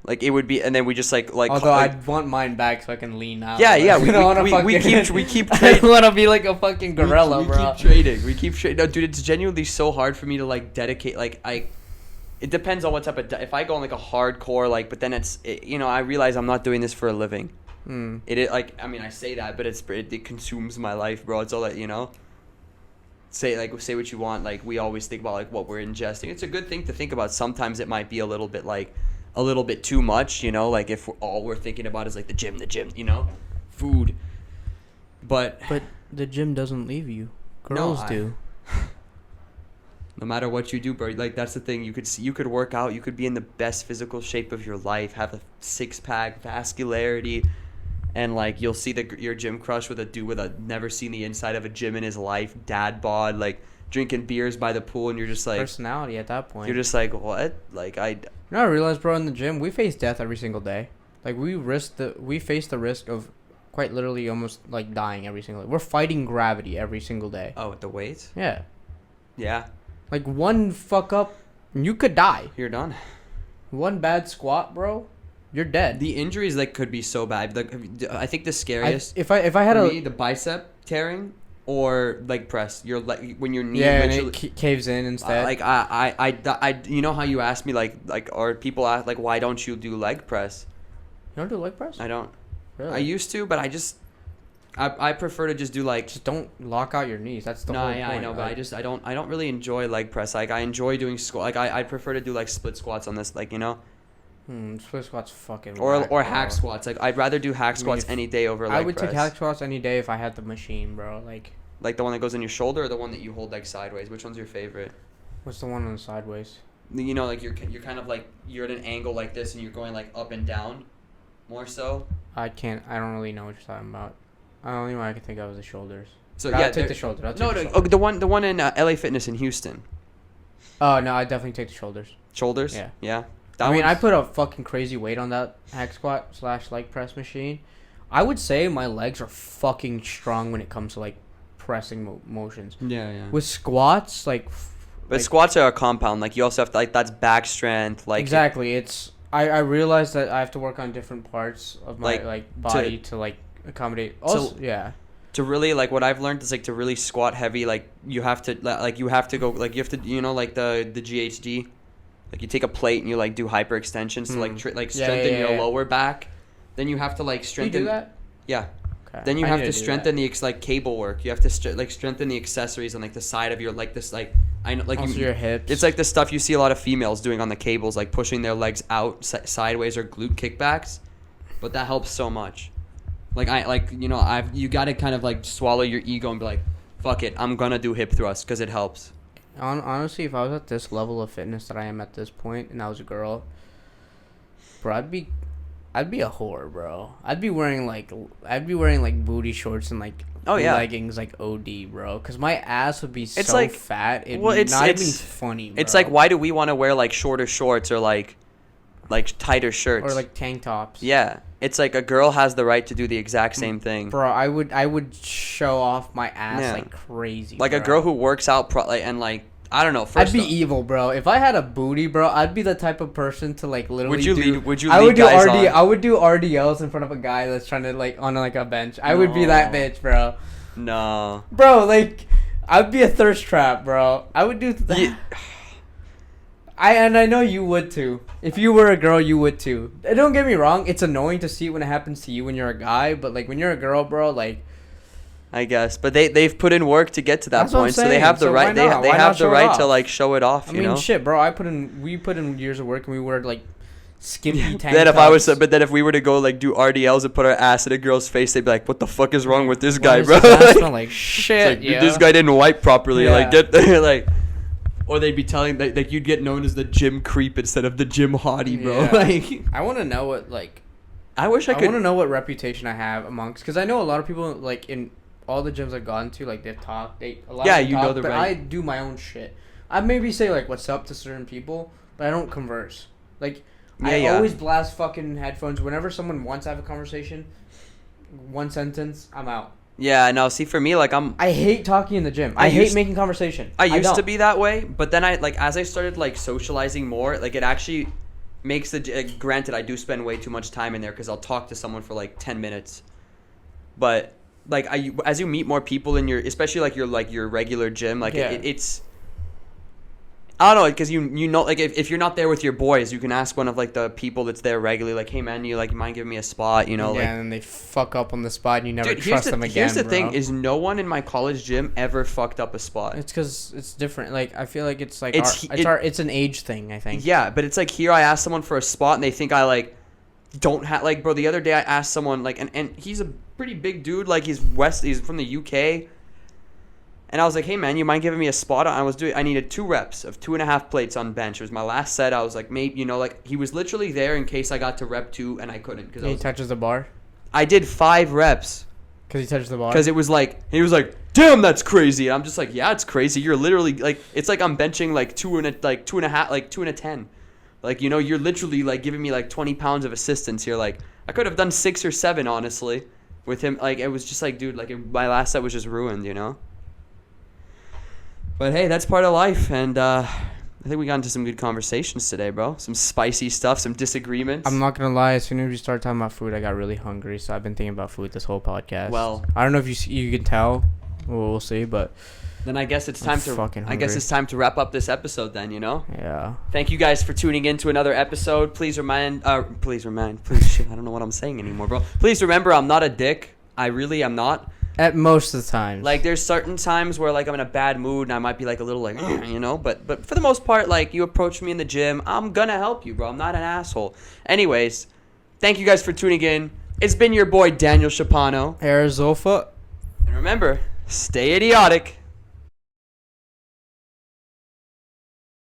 [SPEAKER 1] Like it would be, and then we just like.
[SPEAKER 2] Although I'd want mine back so I can lean out.
[SPEAKER 1] Yeah, yeah. We keep trading.
[SPEAKER 2] I want to be like a fucking gorilla, bro.
[SPEAKER 1] We keep trading. No, dude, it's genuinely so hard for me to like dedicate. Like it depends on what type of. If I go on like a hardcore, like, but then I realize I'm not doing this for a living. It like, I mean, I say that, but it consumes my life, bro. It's all that, you know. Say what you want. Like we always think about like what we're ingesting. It's a good thing to think about. Sometimes it might be a little bit too much, you know. Like if all we're thinking about is like the gym, you know, food. But
[SPEAKER 2] the gym doesn't leave you. Girls do.
[SPEAKER 1] No matter what you do, bro, like that's the thing. You could work out. You could be in the best physical shape of your life, have a 6-pack, vascularity, and like you'll see your gym crush with a dude with never seen the inside of a gym in his life, dad bod, like drinking beers by the pool, and you're just like
[SPEAKER 2] personality at that point.
[SPEAKER 1] You're just like, what? Like
[SPEAKER 2] You know, I realized, bro, in the gym we face death every single day. Like we face the risk of quite literally almost like dying every single day. We're fighting gravity every single day.
[SPEAKER 1] Oh, with the weights?
[SPEAKER 2] Yeah.
[SPEAKER 1] Yeah.
[SPEAKER 2] Like one fuck up, you could die.
[SPEAKER 1] You're done.
[SPEAKER 2] One bad squat, bro, you're dead.
[SPEAKER 1] The injuries like could be so bad. Like I think the scariest.
[SPEAKER 2] If I had
[SPEAKER 1] the bicep tearing or leg press. You're like when your knee.
[SPEAKER 2] Yeah, and it caves in instead.
[SPEAKER 1] Like I you know how you asked me like or people ask like why don't you do leg press?
[SPEAKER 2] You don't do leg press?
[SPEAKER 1] I don't.
[SPEAKER 2] Really?
[SPEAKER 1] I used to, but I prefer to just do like.
[SPEAKER 2] Just don't lock out your knees. That's the whole point.
[SPEAKER 1] I know, but I don't really enjoy leg press. Like I enjoy doing squat. Like I prefer to do like split squats on this. Like, you know.
[SPEAKER 2] Split squats fucking.
[SPEAKER 1] Or hack squats. Like I'd rather do hack squats any day over leg press.
[SPEAKER 2] I would take hack squats any day if I had the machine, bro. Like
[SPEAKER 1] the one that goes in your shoulder or the one that you hold like sideways. Which one's your favorite?
[SPEAKER 2] What's the one on the sideways?
[SPEAKER 1] You know, like you're kind of like you're at an angle like this and you're going like up and down. more so.
[SPEAKER 2] I don't really know what you're talking about. The only one I can think of is the shoulders.
[SPEAKER 1] So
[SPEAKER 2] I'll
[SPEAKER 1] yeah,
[SPEAKER 2] take the shoulders.
[SPEAKER 1] Okay, the one in LA Fitness in Houston.
[SPEAKER 2] Oh no, I definitely take the shoulders.
[SPEAKER 1] Shoulders?
[SPEAKER 2] Yeah.
[SPEAKER 1] Yeah.
[SPEAKER 2] I put a fucking crazy weight on that hack squat / leg press machine. I would say my legs are fucking strong when it comes to like pressing motions.
[SPEAKER 1] Yeah.
[SPEAKER 2] With squats, like.
[SPEAKER 1] But squats are a compound. Like you also have to that's back strength. Like
[SPEAKER 2] exactly. It's I realized that I have to work on different parts of my body to like accommodate. Also, yeah.
[SPEAKER 1] To really like what I've learned is like to really squat heavy. Like you have to go like you have to like the GHD. Like you take a plate and you like do hyperextensions to like strengthen your lower back. Then you have to like strengthen.
[SPEAKER 2] You do that?
[SPEAKER 1] Yeah.
[SPEAKER 2] Okay.
[SPEAKER 1] Then you have to strengthen the cable work. You have to strengthen the accessories on like the side of your like this like I know like
[SPEAKER 2] also your hips.
[SPEAKER 1] It's like the stuff you see a lot of females doing on the cables, like pushing their legs out sideways or glute kickbacks. But that helps so much. Like you got to kind of like swallow your ego and be like, fuck it, I'm gonna do hip thrusts because it helps.
[SPEAKER 2] Honestly, if I was at this level of fitness that I am at this point, and I was a girl, bro, I'd be a whore, bro. I'd be wearing like booty shorts and like leggings like OD, bro. Cause my ass would be so fat. It's not even funny, bro.
[SPEAKER 1] It's like, why do we want to wear like shorter shorts or like tighter shirts
[SPEAKER 2] or like tank tops?
[SPEAKER 1] Yeah, it's like a girl has the right to do the exact same thing,
[SPEAKER 2] bro. I would show off my ass like crazy.
[SPEAKER 1] Like
[SPEAKER 2] bro.
[SPEAKER 1] A girl who works out and like. I don't know.
[SPEAKER 2] I'd be evil, bro. If I had a booty, bro, I'd be the type of person to like literally.
[SPEAKER 1] Would you lead guys on?
[SPEAKER 2] I would do RDLs in front of a guy that's trying to like on like a bench. I would be that bitch, bro.
[SPEAKER 1] No.
[SPEAKER 2] Bro, like I'd be a thirst trap, bro. I would do that. Yeah. I know you would too. If you were a girl, you would too. Don't get me wrong. It's annoying to see it when it happens to you when you're a guy, but like when you're a girl, bro, like.
[SPEAKER 1] I guess, but they've put in work to get to that point, so they have the right. They have the right to like show it off. You know?
[SPEAKER 2] Shit, bro. We put in years of work, and we wore like skimpy tank tops.
[SPEAKER 1] Then if we were to go like do RDLs and put our ass in a girl's face, they'd be like, "What the fuck is wrong with this guy, bro?"
[SPEAKER 2] Smell like shit.
[SPEAKER 1] Like, this guy didn't wipe properly. Yeah. Like get there, like. Or they'd be telling that you'd get known as the gym creep instead of the gym hottie, bro.
[SPEAKER 2] Yeah. Like I want to know what like.
[SPEAKER 1] I want to know
[SPEAKER 2] what reputation I have amongst, because I know a lot of people like in. All the gyms I've gone to, like, they've talked. But I do my own shit. I maybe say, like, what's up to certain people, but I don't converse. Like, I always blast fucking headphones. Whenever someone wants to have a conversation, one sentence, I'm out.
[SPEAKER 1] Yeah, no, see, for me, like,
[SPEAKER 2] I hate talking in the gym. I hate making conversation.
[SPEAKER 1] I used to be that way, but then as I started, like, socializing more, like, it actually makes granted, I do spend way too much time in there because I'll talk to someone for, like, 10 minutes. But... Like as you meet more people in especially your regular gym, like it's I don't know, because you know like if you're not there with your boys, you can ask one of like the people that's there regularly, like, hey man, you mind giving me a spot, you know?
[SPEAKER 2] Yeah,
[SPEAKER 1] like,
[SPEAKER 2] and then they fuck up on the spot and you never trust them again.
[SPEAKER 1] Here's the thing: is no one in my college gym ever fucked up a spot.
[SPEAKER 2] It's because it's different. Like I feel like it's like it's an age thing, I think.
[SPEAKER 1] Yeah, but it's like here I ask someone for a spot and they think I like don't have like, bro. The other day I asked someone like and he's a pretty big dude, like he's from the UK, and I was like, hey man, you mind giving me a spot? I needed 2 reps of 2.5 plates on bench. It was my last set. I was like, maybe, like he was literally there in case I got to rep 2 and I couldn't because
[SPEAKER 2] he touches the bar.
[SPEAKER 1] I did 5 reps
[SPEAKER 2] because he touched the bar,
[SPEAKER 1] because it was like he was like, damn, that's crazy. And I'm just like, yeah, it's crazy. You're literally like, it's like I'm benching like 2 and a half, like 2 and a 10. Like, you're literally like giving me like 20 pounds of assistance here. Like I could have done 6 or 7 honestly. With him, like, it was just like, dude, like, my last set was just ruined, you know? But hey, that's part of life, and I think we got into some good conversations today, bro. Some spicy stuff, some disagreements.
[SPEAKER 2] I'm not gonna lie, as soon as we started talking about food, I got really hungry, so I've been thinking about food this whole podcast.
[SPEAKER 1] Well,
[SPEAKER 2] I don't know if you can tell. We'll see, but...
[SPEAKER 1] Then I guess it's time to wrap up this episode then, you know?
[SPEAKER 2] Yeah.
[SPEAKER 1] Thank you guys for tuning in to another episode. Please shit, I don't know what I'm saying anymore, bro. Please remember, I'm not a dick. I really am not.
[SPEAKER 2] At most of the times.
[SPEAKER 1] Like, there's certain times where, like, I'm in a bad mood and I might be, like, a little, like, you know? But for the most part, like, you approach me in the gym, I'm gonna help you, bro. I'm not an asshole. Anyways, thank you guys for tuning in. It's been your boy, Daniel Shapano.
[SPEAKER 2] Hariz.
[SPEAKER 1] And remember, stay idiotic.